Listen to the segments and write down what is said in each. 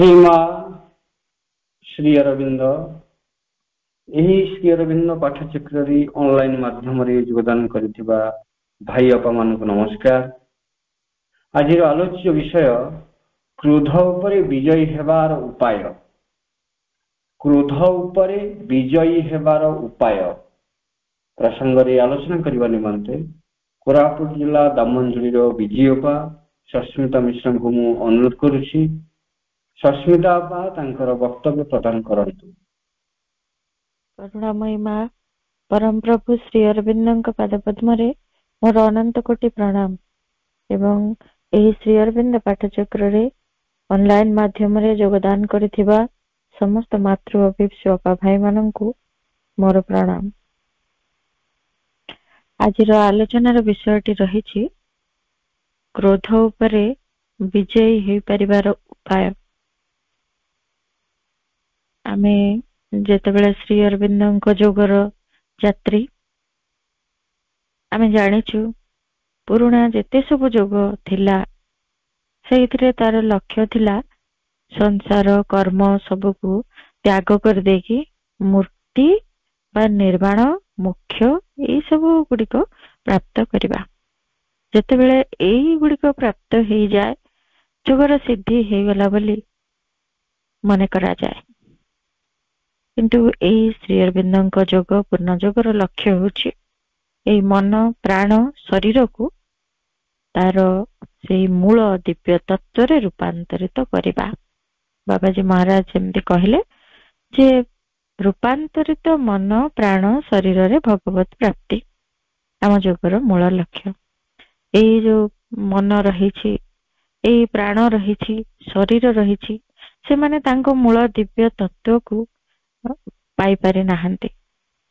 श्रीमा श्री अरविंद यही श्री अरविंद पाठचक्र ऑनलाइन माध्यम योगदान करथिबा भाई अपा मान को नमस्कार। आज आलोच्य विषय क्रोध उपरे विजयी हेबार उपाय। क्रोध उपरे विजयी हेबार उपाय प्रसंग रे आलोचना करबा निमंते कोरापुट जिला दामनजुली विजयपा सस्मिता मिश्र को मु अनुरोध करुछि। सस्मिता अपा तांकर वक्तव्य प्रदान करंतु। करुणामयी माँ परम प्रभु श्री अरविंद पाद पद्म मोर अनंत कोटि प्रणाम एवं एही श्री अरविंद पाठचक्र रे ऑनलाइन माध्यम रे योगदान करथिबा समस्त मातृ अभिप्सपा भाई माननकु मोर प्रणाम। आजिर आलोचनार विषयटी रहिछि क्रोध उपरे विजयी हेई परिवार उपाय। आमे जेतेबेले श्री अरविंद जोगर यात्री आमे जानिछु पुराना जेते सब जोग थिला सेइथिरे तार लक्ष्य थिला संसार कर्म सबको त्याग कर देकी मूर्ति बा निर्वाण मोक्ष ए सब गुड़िक प्राप्त करिबा। जेतेबेले एई गुड़िक प्राप्त हेई जाय जोगर सिद्धि हेई गला बोली मने करा जाय। किंतु एई श्री अरविंद जोग पूर्ण जोगर लक्ष्य होछि एई मन प्राण शरीर को तार से मूल दिव्य तत्व रे रूपांतरित करिबा। बाबाजी महाराज जेमती कहले जे रूपांतरित मन प्राण शरीर रे भगवत प्राप्ति आम जोगर मूल लक्ष्य। एई जो मन रहिछि एई प्राण रहिछि शरीर रहिछि से माने तांको मूल दिव्य तत्व को पाई पारि नाहंती।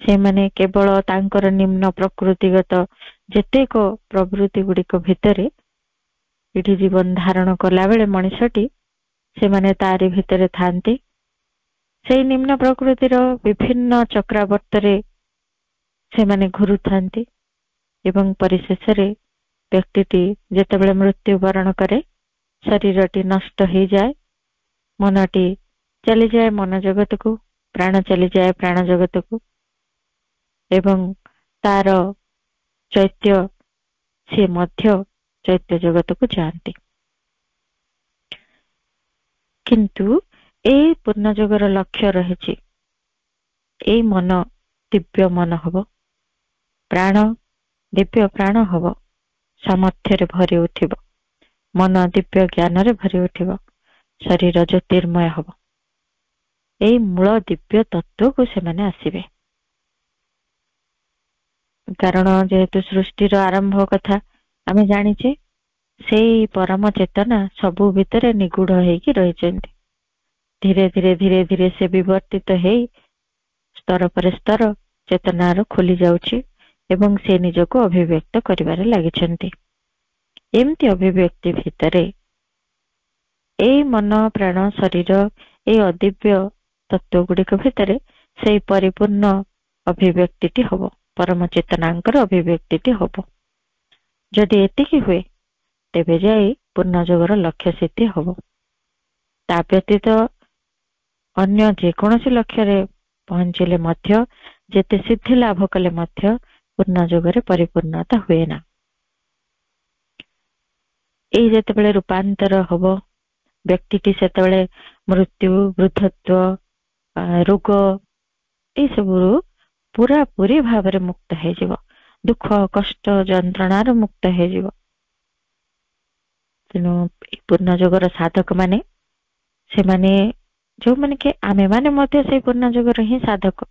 से माने केवल तांकर निम्न प्रकृतिगत जेतेक प्रवृत्ति गुड़िक भितरे इठी जीवन धारण कला बेले मनुष्यटी से माने तारी भितरे थांती। से निम्न प्रकृतिर विभिन्न चक्रावर्तरे से माने घुरु थांती एवं परिशेष रे व्यक्तिटी जेतेबेले मृत्यु वरण करे शरीरटी नष्ट हो जाए मनटी चली जाए मन जगत को प्राण चली जाए प्राण जगत को एवं तार चैत्य से मध्य चैत्य जगत को जाती। किंतु ए पूर्ण जगर लक्ष्य रही ए मन दिव्य मन हब प्राण दिव्य प्राण हब सामर्थ्य रे भरी उठिब मन दिव्य ज्ञान रे भरी उठिब शरीर ज्योतिर्मय हब। एई मूल दिव्य तत्व को से माने आसीबे। कारण जेहेतु सृष्टिर आरंभ कथा आमे जानिचे सेई परम चेतना सबु भितरे निगूढ़ हेकी रहिचंती। धीरे धीरे धीरे धीरे से विवर्तित हेई स्तर पर स्तर चेतनार खोली जाउची एवं से निजको अभिव्यक्त करिबारे लागिचंती। एमती अभिव्यक्ति भितरे एई मन प्राण शरीर ए अदिव्य तत्व गुड़िक भितरे से परिपूर्ण अभिव्यक्ति हब परम चेतनांकर अभिव्यक्ति हब। जदि एतिकी हुए तेबे जाई पूर्ण जोगर लक्ष्य सिद्धि हब। ता व्यतीत अन्य जेकोसी लक्ष्य रे पहुंचले मध्य जेते सिद्धि लाभ कले मध्य पूर्ण जोगरे परिपूर्णता हुए ना। एई जेतेबेले रूपांतर हब व्यक्तिटी सेतेबेले मृत्यु वृद्धत्व रोग ये सब पूरा पूरी भाव में मुक्त हो दुख कष्ट जंत्रणार मुक्त हो। तेणु पूर्ण जोगर साधक माने से माने जो माने के आमे माने मध्य से पूर्ण जोगर ही साधक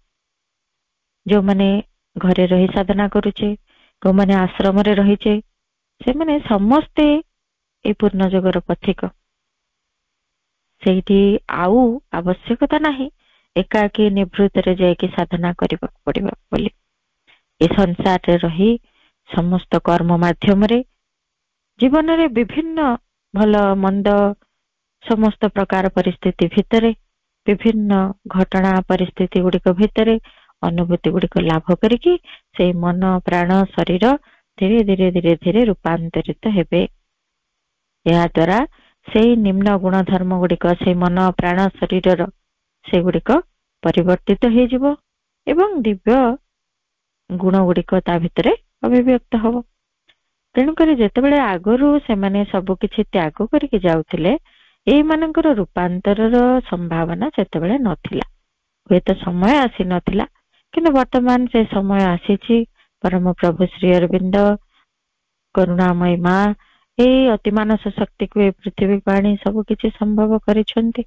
जो माने घरे रही साधना करुचे जो माने आश्रम रे रहीचे से माने समस्ते ए पूर्ण जोगर पथिक। सेठी आउ आवश्यकता नहीं एकाकी निवृत्त रे जायकी साधना करबा पड़िबा बोली ए संसार रे रही समस्त कर्म माध्यम रे जीवन रे विभिन्न भल मंद समस्त प्रकार परिस्थिति भितरे विभिन्न घटना परिस्थिति गुड़िक भितरे अनुभूति गुड़िक लाभ करिकी से मन प्राण शरीर धीरे धीरे धीरे धीरे रूपांतरित हेबे। या द्वारा ସେଇ ନିମ୍ନ ଗୁଣ ଧର୍ମ ଗୁଡିକ, ସେଇ ମନ ପ୍ରାଣ ଶରୀରର ସେଗୁଡିକ ପରିବର୍ତ୍ତିତ ହେଇଯିବ ଏବଂ ଦିବ୍ୟ ଗୁଣ ଗୁଡିକ ତା ଭିତରେ ଅଭିବ୍ୟକ୍ତ ହବ। ତେଣୁକରି ଯେତେବେଳେ ଆଗରୁ ସେମାନେ ସବୁ କିଛି ତ୍ୟାଗ କରିକି ଯାଉଥିଲେ, ଏଇମାନଙ୍କର ରୂପାନ୍ତରର ସମ୍ଭାବନା ସେତେବେଳେ ନଥିଲା। ହୁଏତ ସମୟ ଆସି ନଥିଲା, କିନ୍ତୁ ବର୍ତ୍ତମାନ ସେ ସମୟ ଆସିଛି। ପରମ ପ୍ରଭୁ ଶ୍ରୀ ଅରବିନ୍ଦ କରୁଣାମୟୀ ମା ଏଇ ଅତିମାନସ ଶକ୍ତିକୁ ଏ ପୃଥିବୀକୁ ଆଣି ସବୁ କିଛି ସମ୍ଭବ କରିଛନ୍ତି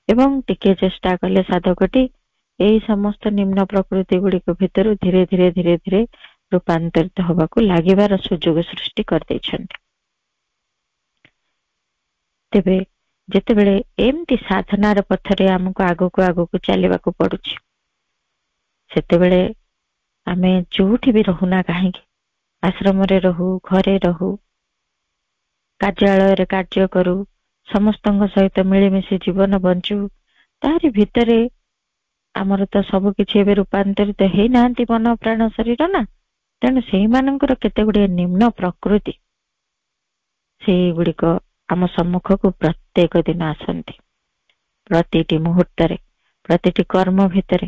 ଏବଂ ଟିକେ ଚେଷ୍ଟା କଲେ ସାଧକଟି ଏଇ ସମସ୍ତ ନିମ୍ନ ପ୍ରକୃତି ଗୁଡିକ ଭିତରୁ ଧୀରେ ଧୀରେ ଧୀରେ ଧୀରେ ରୂପାନ୍ତରିତ ହବାକୁ ଲାଗିବାର ସୁଯୋଗ ସୃଷ୍ଟି କରିଦେଇଛନ୍ତି। ତେବେ ଯେତେବେଳେ ଏମିତି ସାଧନାର ପଥରେ ଆମକୁ ଆଗକୁ ଆଗକୁ ଚାଲିବାକୁ ପଡୁଛି, ସେତେବେଳେ ଆମେ ଯୋଉଠି ବି ରହୁନା କାହିଁକି, ଆଶ୍ରମରେ ରହୁ, ଘରେ ରହୁ, କାର୍ଯ୍ୟାଳୟରେ କାର୍ଯ୍ୟ କରୁ, ସମସ୍ତଙ୍କ ସହିତ ମିଳିମିଶି ଜୀବନ ବଞ୍ଚୁ, ତାହାରି ଭିତରେ ଆମର ତ ସବୁ କିଛି ଏବେ ରୂପାନ୍ତରିତ ହେଇନାହାନ୍ତି ମନ ପ୍ରାଣ ଶରୀର ନା। ତେଣୁ ସେଇମାନଙ୍କର କେତେ ଗୁଡିଏ ନିମ୍ନ ପ୍ରକୃତି ସେଇଗୁଡିକ ଆମ ସମ୍ମୁଖକୁ ପ୍ରତ୍ୟେକ ଦିନ ଆସନ୍ତି। ପ୍ରତିଟି ମୁହୂର୍ତ୍ତରେ, ପ୍ରତିଟି କର୍ମ ଭିତରେ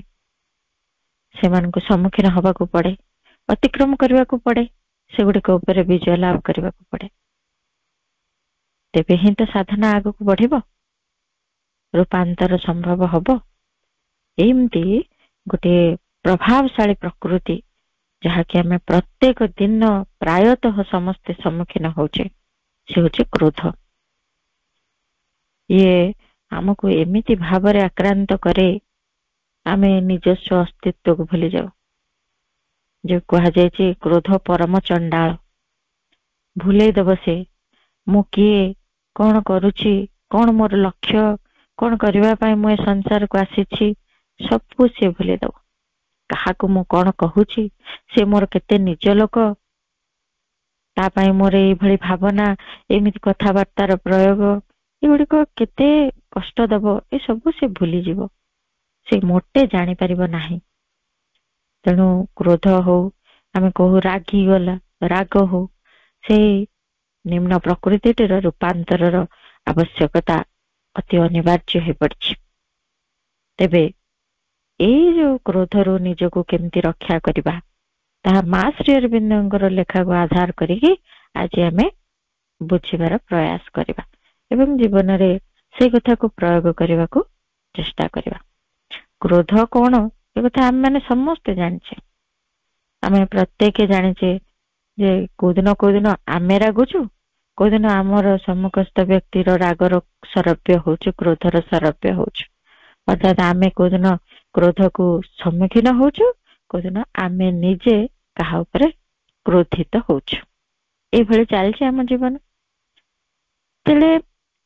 ସେମାନଙ୍କୁ ସମ୍ମୁଖୀନ ହବାକୁ ପଡେ, ଅତିକ୍ରମ କରିବାକୁ ପଡେ, ସେଗୁଡିକ ଉପରେ ବିଜୟ ଲାଭ କରିବାକୁ ପଡେ। ତେବେ ହିଁ ତ ସାଧନା ଆଗକୁ ବଢିବ, ରୂପାନ୍ତର ସମ୍ଭବ ହବ। ଏମିତି ଗୋଟିଏ ପ୍ରଭାବଶାଳୀ ପ୍ରକୃତି ଯାହାକି ଆମେ ପ୍ରତ୍ୟେକ ଦିନ ପ୍ରାୟତଃ ସମସ୍ତେ ସମ୍ମୁଖୀନ ହଉଛେ, ସେ ହଉଛି କ୍ରୋଧ। ଇଏ ଆମକୁ ଏମିତି ଭାବରେ ଆକ୍ରାନ୍ତ କରେ, ଆମେ ନିଜସ୍ୱ ଅସ୍ତିତ୍ୱକୁ ଭୁଲି ଯାଉ। ଯେ କୁହାଯାଇଛି କ୍ରୋଧ ପରମ ଚଣ୍ଡାଳ, ଭୁଲେଇ ଦବ ସେ ମୁଁ କିଏ, କଣ କରୁଛି, କଣ ମୋର ଲକ୍ଷ୍ୟ, କଣ କରିବା ପାଇଁ ମୁଁ ଏ ସଂସାରକୁ ଆସିଛି, ସବୁ ସେ ଭୁଲେଇ ଦବ। କାହାକୁ ମୁଁ କଣ କହୁଛି, ସେ ମୋର କେତେ ନିଜ ଲୋକ, ତା ପାଇଁ ମୋର ଏଇଭଳି ଭାବନା, ଏମିତି କଥାବାର୍ତ୍ତାର ପ୍ରୟୋଗ, ଏଗୁଡିକ କେତେ କଷ୍ଟ ଦବ, ଏସବୁ ସେ ଭୁଲିଯିବ। ସେ ମୋଟେ ଜାଣିପାରିବ ନାହିଁ। ତେଣୁ କ୍ରୋଧ ହଉ, ଆମେ କହୁ ରାଗିଗଲା, ରାଗ ହଉ, ସେଇ ନିମ୍ନ ପ୍ରକୃତିଟିର ରୂପାନ୍ତରର ଆବଶ୍ୟକତା ଅତି ଅନିବାର୍ଯ୍ୟ ହୋଇପଡିଛି। ତେବେ ଏଇ ଯୋଉ କ୍ରୋଧରୁ ନିଜକୁ କେମିତି ରକ୍ଷା କରିବା, ତାହା ମା ଶ୍ରୀ ଅରବିନ୍ଦଙ୍କର ଲେଖାକୁ ଆଧାର କରିକି ଆଜି ଆମେ ବୁଝିବାର ପ୍ରୟାସ କରିବା ଏବଂ ଜୀବନରେ ସେଇ କଥାକୁ ପ୍ରୟୋଗ କରିବାକୁ ଚେଷ୍ଟା କରିବା। କ୍ରୋଧ କଣ ଏ କଥା ଆମେ ମାନେ ସମସ୍ତେ ଜାଣିଛେ। ଆମେ ପ୍ରତ୍ୟେକ ଜାଣିଛେ ଯେ କୋଉଦିନ ଆମେ ରାଗୁଛୁ, କୋଉଦିନ ଆମର ସମ୍ମୁଖସ୍ଥ ବ୍ୟକ୍ତିର ରାଗର ସରବ୍ୟ ହଉଛି, କ୍ରୋଧର ସରବ୍ୟ ହଉଛି। ଅର୍ଥାତ୍ ଆମେ କୋଉଦିନ କ୍ରୋଧକୁ ସମ୍ମୁଖୀନ ହଉଛୁ, କୋଉଦିନ ଆମେ ନିଜେ କାହା ଉପରେ କ୍ରୋଧିତ ହଉଛୁ। ଏଇଭଳି ଚାଲିଛି ଆମ ଜୀବନ। ତେଣୁ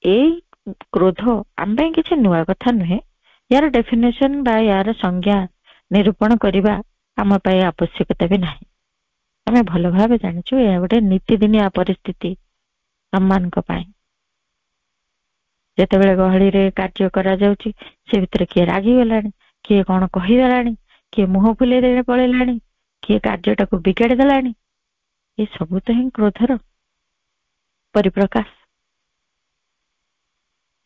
ଏଇ କ୍ରୋଧ ଆମ ପାଇଁ କିଛି ନୂଆ କଥା ନୁହେଁ। ୟାର ଡେଫିନେସନ ବା ୟାର ସଂଜ୍ଞା ନିରୂପଣ କରିବା ଆମ ପାଇଁ ଆବଶ୍ୟକତା ବି ନାହିଁ। ଆମେ ଭଲ ଭାବେ ଜାଣିଛୁ ଏହା ଗୋଟେ ନୀତିଦିନିଆ ପରିସ୍ଥିତି ଆମମାନଙ୍କ ପାଇଁ। ଯେତେବେଳେ ଗହଳିରେ କାର୍ଯ୍ୟ କରାଯାଉଛି, ସେ ଭିତରେ କିଏ ରାଗିଗଲାଣି, କିଏ କଣ କହିଦେଲାଣି, କିଏ ମୁହଁ ଫୁଲେଇ ଦେଇ ପଳେଇଲାଣି, କିଏ କାର୍ଯ୍ୟଟାକୁ ବିଗାଡି ଦେଲାଣି, ଏ ସବୁ ତ ହିଁ କ୍ରୋଧର ପରିପ୍ରକାଶ।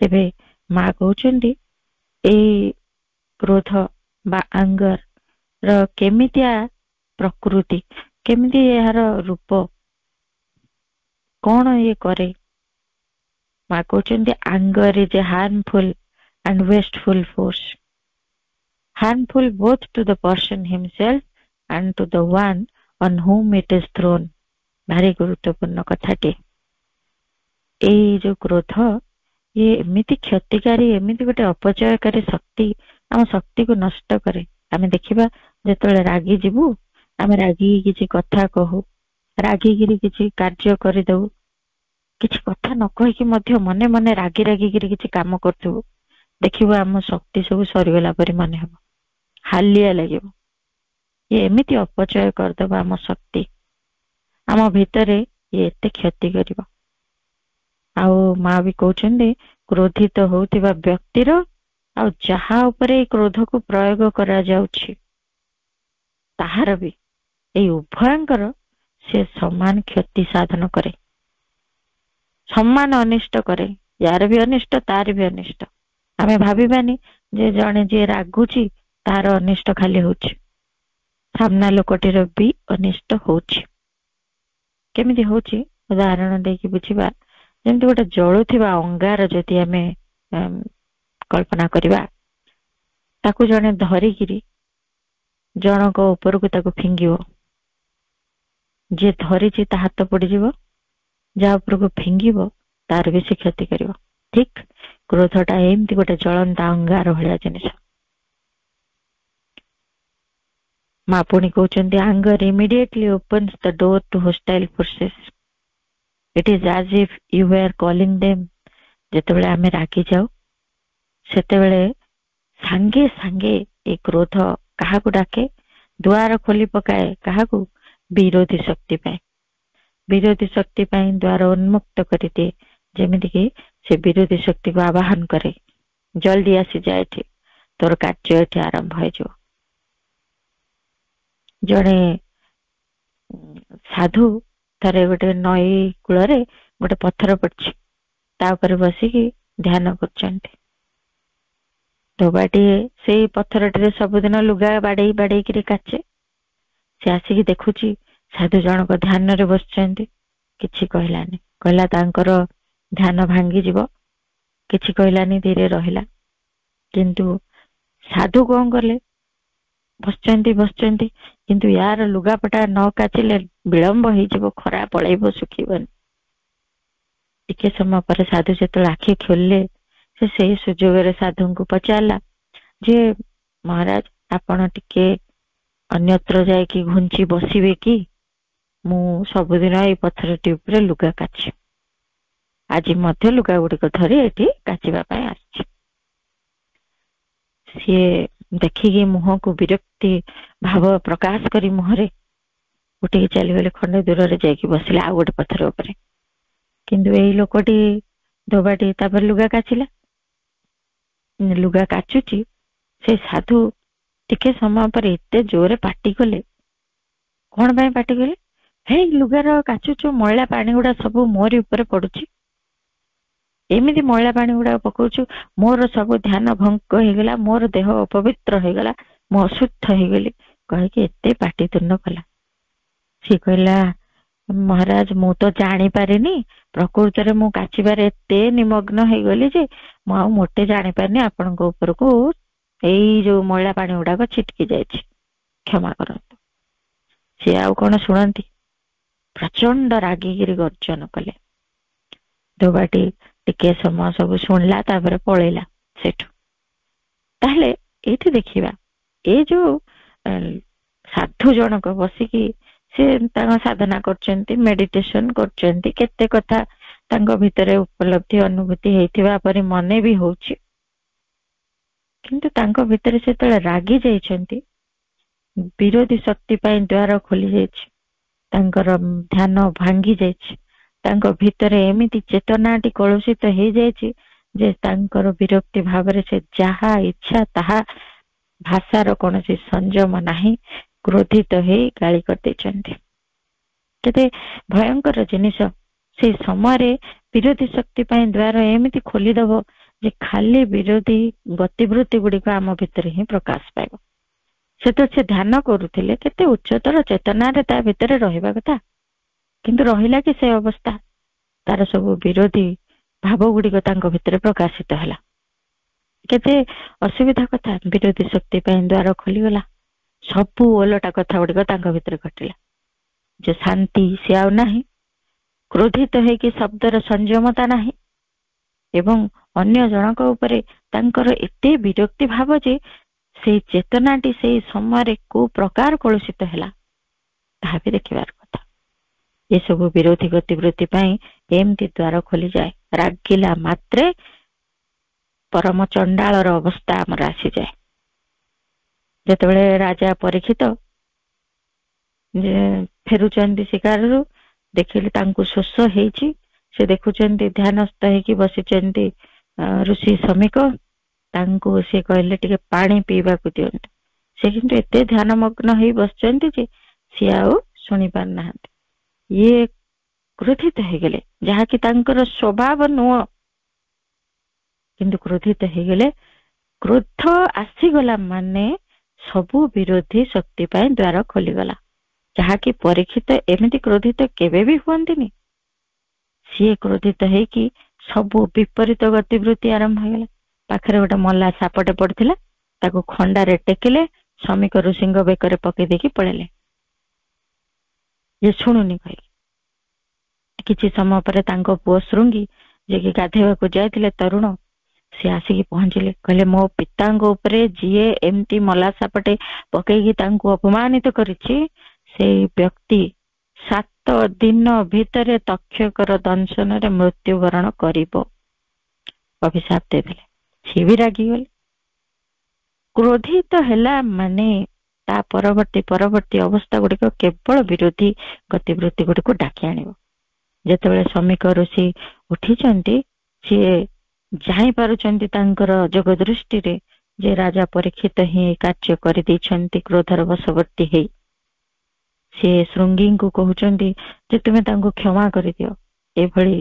ତେବେ ମା କହୁଛନ୍ତି ଏଇ କ୍ରୋଧ ବା ଆଙ୍ଗର ର କେମିତିଆ ପ୍ରକୃତି, କେମିତି ଏହାର ରୂପ, କଣ ଇଏ କରେ। ମା କହୁଛନ୍ତି anger is a harmful and wasteful force, harmful both to the person himself and to the one on whom it is thrown। ଭାରି ଗୁରୁତ୍ୱପୂର୍ଣ୍ଣ କଥାଟି। ଏଇ ଯୋଉ କ୍ରୋଧ, ଇଏ ଏମିତି କ୍ଷତିକାରୀ, ଏମିତି ଗୋଟେ ଅପଚୟକାରୀ ଶକ୍ତି, ଆମ ଶକ୍ତିକୁ ନଷ୍ଟ କରେ। ଆମେ ଦେଖିବା ଯେତେବେଳେ ରାଗି ଯିବୁ, ଆମେ ରାଗିକି କିଛି କଥା କହୁ, ରାଗିକିରି କିଛି କାର୍ଯ୍ୟ କରିଦଉ, କିଛି କଥା ନ କହିକି ମଧ୍ୟ ମନେ ମନେ ରାଗି ରାଗିକିରି କିଛି କାମ କରୁଥିବୁ, ଦେଖିବୁ ଆମ ଶକ୍ତି ସବୁ ସରିଗଲା ପରି ମନେ ହବ, ହାଲିଆ ଲାଗିବ। ଇଏ ଏମିତି ଅପଚୟ କରିଦବ ଆମ ଶକ୍ତି, ଆମ ଭିତରେ ଇଏ ଏତେ କ୍ଷତି କରିବ। ଆଉ ମା ବି କହୁଛନ୍ତି କ୍ରୋଧିତ ହଉଥିବା ବ୍ୟକ୍ତିର ଆଉ ଯାହା ଉପରେ ଏଇ କ୍ରୋଧକୁ ପ୍ରୟୋଗ କରାଯାଉଛି ତାହାର ବି, ଏଇ ଉଭୟଙ୍କର ସେ ସମାନ କ୍ଷତି ସାଧନ କରେ, ସମାନ ଅନିଷ୍ଟ କରେ। ୟାର ବି ଅନିଷ୍ଟ ତାର ବି ଅନିଷ୍ଟ। ଆମେ ଭାବିବାନି ଯେ ଜଣେ ଯିଏ ରାଗୁଛି ତାର ଅନିଷ୍ଟ ଖାଲି ହଉଛି, ସାମ୍ନା ଲୋକଟିର ବି ଅନିଷ୍ଟ ହଉଛି। କେମିତି ହଉଛି ଉଦାହରଣ ଦେଇକି ବୁଝିବା। ଯେମିତି ଗୋଟେ ଜଳୁଥିବା ଅଙ୍ଗାର ଯଦି ଆମେ କଳ୍ପନା କରିବା, ତାକୁ ଜଣେ ଧରିକିରି ଜଣଙ୍କ ଉପରକୁ ତାକୁ ଫିଙ୍ଗିବ, ଯିଏ ଧରିଛି ତା ହାତ ପୋଡିଯିବ, ଯାହା ଉପରକୁ ଫିଙ୍ଗିବ ତାର ବି ସେ କ୍ଷତି କରିବ। ଠିକ କ୍ରୋଧଟା ଏମିତି ଗୋଟେ ଜଳନ୍ତା ଅଙ୍ଗାର ଭଳିଆ ଜିନିଷ। ମା ପୁଣି କହୁଛନ୍ତି anger immediately opens the door to hostile forces. It is as if you were calling them. ଯେତେବେଳେ ଆମେ ରାଗି ଯାଉ ସେତେବେଳେ ସାଙ୍ଗେ ସାଙ୍ଗେ ଏ କ୍ରୋଧ କାହାକୁ ଡାକେ? ଦ୍ୱାର ଖୋଲି ପକାଏ କାହାକୁ? ବିରୋଧୀ ଶକ୍ତି ପାଇଁ। ବିରୋଧୀ ଶକ୍ତି ପାଇଁ ଦ୍ୱାର ଉନ୍ମୁକ୍ତ କରିଦିଏ, ଯେମିତିକି ସେ ବିରୋଧୀ ଶକ୍ତିକୁ ଆବାହନ କରେ, ଜଲଦି ଆସିଯା ଏଠି, ତୋର କାର୍ଯ୍ୟ ଏଠି ଆରମ୍ଭ ହେଇଯିବ। ଜଣେ ସାଧୁ ଥରେ ଗୋଟେ ନଈ କୂଳରେ ଗୋଟେ ପଥର ପଡିଛି, ତା ଉପରେ ବସିକି ଧ୍ୟାନ କରୁଛନ୍ତି। ଧୋବାଟିଏ ସେଇ ପଥରଟିରେ ସବୁଦିନ ଲୁଗା ବାଡେଇ ବାଡେଇକିରି କାଚେ। ସେ ଆସିକି ଦେଖୁଛି ସାଧୁ ଜଣକ ଧ୍ୟାନରେ ବସିଛନ୍ତି, କିଛି କହିଲାନି। କହିଲା ତାଙ୍କର ଧ୍ୟାନ ଭାଙ୍ଗିଯିବ, କିଛି କହିଲାନି, ଧୀରେ ରହିଲା। କିନ୍ତୁ ସାଧୁ କଣ କଲେ? ବସିଛନ୍ତି ବସିଛନ୍ତି, କିନ୍ତୁ ୟାର ଲୁଗାପଟା ନ କାଚିଲେ ବିଳମ୍ବ ହେଇଯିବ, ଖରା ପଳେଇବ, ଶୁଖିବନି। ଟିକେ ସମୟ ପରେ ସାଧୁ ଯେତେବେଳେ ଆଖି ଖୋଲିଲେ, ସେ ସେଇ ସୁଯୋଗରେ ସାଧୁଙ୍କୁ ପଚାରିଲା ଯେ ମହାରାଜ ଆପଣ ଟିକେ ଅନ୍ୟତ୍ର ଯାଇକି ଘୁଞ୍ଚି ବସିବେ କି? ମୁଁ ସବୁଦିନ ଏଇ ପଥରଟି ଉପରେ ଲୁଗା କାଚେ, ଆଜି ମଧ୍ୟ ଲୁଗା ଗୁଡିକ ଧରି ଏଠି କାଚିବା ପାଇଁ ଆସିଛି। ସିଏ ଦେଖିକି ମୁହଁକୁ ବିରକ୍ତି ଭାବ ପ୍ରକାଶ କରି ମୁହଁରେ ଉଠିକି ଚାଲିଗଲେ, ଖଣ୍ଡେ ଦୂରରେ ଯାଇକି ବସିଲେ ଆଉ ଗୋଟେ ପଥର ଉପରେ। କିନ୍ତୁ ଏଇ ଲୋକଟି ଧୋବାଟି ତାପରେ ଲୁଗା କାଚିଲା। ଲୁଗା କାଚୁଛି, ସେ ସାଧୁ ଟିକେ ସମୟ ପରେ ଏତେ ଜୋରେ ପାଟି କଲେ। କଣ ପାଇଁ ପାଟି କଲେ? ହେଇ ଲୁଗାର କାଚୁଛୁ, ମଇଳା ପାଣି ଗୁଡା ସବୁ ମୋରି ଉପରେ ପଡୁଛି, ଏମିତି ମଇଳା ପାଣି ଗୁଡା ପକଉଛୁ, ମୋର ସବୁ ଧ୍ୟାନ ଭଙ୍ଗ ହେଇଗଲା, ମୋର ଦେହ ଅପବିତ୍ର ହେଇଗଲା, ମୁଁ ଅଶୁଦ୍ଧ ହେଇଗଲି, କହିକି ଏତେ ପାଟିତୁଣ୍ଡ କଲା। ସିଏ କହିଲା ମହାରାଜ ମୁଁ ତ ଜାଣିପାରିନି, ପ୍ରକୃତରେ ମୁଁ କାଚିବାରେ ଏତେ ନିମଗ୍ନ ହେଇଗଲି ଯେ ମୁଁ ଆଉ ମୋଟେ ଜାଣିପାରିନି ଆପଣଙ୍କ ଉପରକୁ ଏଇ ଯୋଉ ମଇଳା ପାଣି ଗୁଡାକ ଛିଟକି ଯାଇଛି, କ୍ଷମା କରନ୍ତୁ। ସିଏ ଆଉ କଣ ଶୁଣନ୍ତି, ପ୍ରଚଣ୍ଡ ରାଗିକିରି ଗର୍ଜନ କଲେ। ଧୋବାଟି ଟିକେ ସମୟ ସବୁ ଶୁଣିଲା, ତାପରେ ପଳେଇଲା ସେଠୁ। ତାହେଲେ ଏଇଠି ଦେଖିବା, ଏ ଯୋଉ ସାଧୁ ଜଣକ ବସିକି ସେ ତାଙ୍କ ସାଧନା କରୁଛନ୍ତି, ମେଡିଟେସନ କରୁଛନ୍ତି, କେତେ କଥା ତାଙ୍କ ଭିତରେ ଉପଲବ୍ଧି ଅନୁଭୂତି ହେଇଥିବା ପରି ମନେ ବି ହଉଛି, କିନ୍ତୁ ତାଙ୍କ ଭିତରେ ସେତେବେଳେ ରାଗି ଯାଇଛନ୍ତି, ବିରୋଧୀ ଶକ୍ତି ପାଇଁ ଦ୍ୱାର ଖୋଲି ଯାଇଛି, ତାଙ୍କର ଧ୍ୟାନ ଭାଙ୍ଗି ଯାଇଛି, ତାଙ୍କ ଭିତରେ ଏମିତି ଚେତନାଟି କଳୁଷିତ ହେଇଯାଇଛି ଯେ ତାଙ୍କର ବିରକ୍ତି ଭାବରେ ସେ ଯାହା ଇଚ୍ଛା ତାହା, ଭାଷାର କୌଣସି ସଂଯମ ନାହିଁ, କ୍ରୋଧିତ ହେଇ ଗାଳି କରିଦେଇଛନ୍ତି। କେତେ ଭୟଙ୍କର ଜିନିଷ। ସେଇ ସମୟରେ ବିରୋଧୀ ଶକ୍ତି ପାଇଁ ଦ୍ୱାର ଏମିତି ଖୋଲିଦବ ଯେ ଖାଲି ବିରୋଧୀ ଗତିବୃତ୍ତି ଗୁଡିକ ଆମ ଭିତରେ ହିଁ ପ୍ରକାଶ ପାଇବ। ସେତେବେଳେ ସେ ଧ୍ୟାନ କରୁଥିଲେ, କେତେ ଉଚ୍ଚତର ଚେତନାରେ ତା ଭିତରେ ରହିବା କଥା, କିନ୍ତୁ ରହିଲା କି ସେ ଅବସ୍ଥା, ତାର ସବୁ ବିରୋଧୀ ଭାବ ଗୁଡିକ ତାଙ୍କ ଭିତରେ ପ୍ରକାଶିତ ହେଲା। କେତେ ଅସୁବିଧା କଥା, ବିରୋଧୀ ଶକ୍ତି ପାଇଁ ଦ୍ୱାର ଖୋଲିଗଲା, ସବୁ ଓଲଟା କଥା ଗୁଡିକ ତାଙ୍କ ଭିତରେ ଘଟିଲା। ଯେ ଶାନ୍ତି ସେ ଆଉ ନାହିଁ, କ୍ରୋଧିତ ହେଇକି ଶବ୍ଦର ସଂଯମତା ନାହିଁ, ଏବଂ ଅନ୍ୟ ଜଣଙ୍କ ଉପରେ ତାଙ୍କର ଏତେ ବିରକ୍ତି ଭାବ ଯେ ସେଇ ଚେତନାଟି ସେଇ ସମୟରେ କୋଉ ପ୍ରକାର କଳୁଷିତ ହେଲା ତାହା ବି ଦେଖିବାର କଥା। ଏସବୁ ବିରୋଧୀ ଗତିବୃତ୍ତି ପାଇଁ ଏମିତି ଦ୍ୱାର ଖୋଲିଯାଏ, ରାଗିଲା ମାତ୍ରେ ପରମ ଚଣ୍ଡାଳର ଅବସ୍ଥା ଆମର ଆସିଯାଏ। ଯେତେବେଳେ ରାଜା ପରୀକ୍ଷିତ ଫେରୁଛନ୍ତି ଶିକାରରୁ, ଦେଖିଲେ ତାଙ୍କୁ ଶୋଷ ହେଇଛି, ସେ ଦେଖୁଛନ୍ତି ଧ୍ୟାନସ୍ଥ ହେଇକି ବସିଛନ୍ତି ଋଷି ଶ୍ରମିକ, ତାଙ୍କୁ ସେ କହିଲେ ଟିକେ ପାଣି ପିଇବାକୁ ଦିଅନ୍ତୁ। ସେ କିନ୍ତୁ ଏତେ ଧ୍ୟାନମଗ୍ନ ହେଇ ବସିଛନ୍ତି ଯେ ସିଏ ଆଉ ଶୁଣି ପାରୁନାହାନ୍ତି। ଇଏ କ୍ରୋଧିତ ହେଇଗଲେ, ଯାହାକି ତାଙ୍କର ସ୍ୱଭାବ ନୁହଁ। କିନ୍ତୁ କ୍ରୋଧିତ ହେଇଗଲେ, କ୍ରୋଧ ଆସିଗଲା ମାନେ ସବୁ ବିରୋଧୀ ଶକ୍ତି ପାଇଁ ଦ୍ୱାର ଖୋଲିଗଲା। ଯାହାକି ପରୀକ୍ଷିତ ଏମିତି କ୍ରୋଧିତ କେବେ ବି ହୁଅନ୍ତିନି। ସିଏ କ୍ରୋଧିତ ହେଇକି ସବୁ ବିପରୀତ ଗତିବୃତ୍ତି ଆରମ୍ଭ ହେଇଗଲା। ପାଖରେ ଗୋଟେ ମଲା ସାପଟେ ପଡିଥିଲା, ତାକୁ ଖଣ୍ଡାରେ ଟେକିଲେ, ଶ୍ରମିକ ଋଷିଙ୍କ ବେକରେ ପକେଇ ଦେଇକି ପଳେଇଲେ। ଇଏ ଶୁଣୁନି କହିଲେ। କିଛି ସମୟ ପରେ ତାଙ୍କ ପୁଅ ଶୃଙ୍ଗି, ଯିଏକି ଗାଧେଇବାକୁ ଯାଇଥିଲେ ତରୁଣ, ସେ ଆସିକି ପହଞ୍ଚିଲେ। କହିଲେ, ମୋ ପିତାଙ୍କ ଉପରେ ଯିଏ ଏମିତି ମଲା ସାପଟେ ପକେଇକି ତାଙ୍କୁ ଅପମାନିତ କରିଛି, ସେଇ ବ୍ୟକ୍ତି 7 ଦିନ ଭିତରେ ତକ୍ଷକର ଦଂଶନରେ ମୃତ୍ୟୁବରଣ କରିବ। ଅଭିଶାପ ଦେଇଥିଲେ। ସିଏ ବି ରାଗିଗଲେ। କ୍ରୋଧିତ ହେଲା ମାନେ ତା ପରବର୍ତ୍ତୀ ଅବସ୍ଥା ଗୁଡିକ କେବଳ ବିରୋଧୀ ଗତିବୃତ୍ତି ଗୁଡିକୁ ଡାକି ଆଣିବ। ଯେତେବେଳେ ଶ୍ରମିକ ଋଷି ଉଠିଛନ୍ତି, ସିଏ ଜାଣିପାରୁଛନ୍ତି ତାଙ୍କର ଯୋଗ ଦୃଷ୍ଟିରେ ଯେ ରାଜା ପରୀକ୍ଷିତ ହିଁ କାର୍ଯ୍ୟ କରିଦେଇଛନ୍ତି କ୍ରୋଧର ବଶବର୍ତ୍ତୀ ହେଇ। ସେ ଶୃଙ୍ଗୀଙ୍କୁ କହୁଛନ୍ତି ଯେ ତୁମେ ତାଙ୍କୁ କ୍ଷମା କରିଦିଅ, ଏଭଳି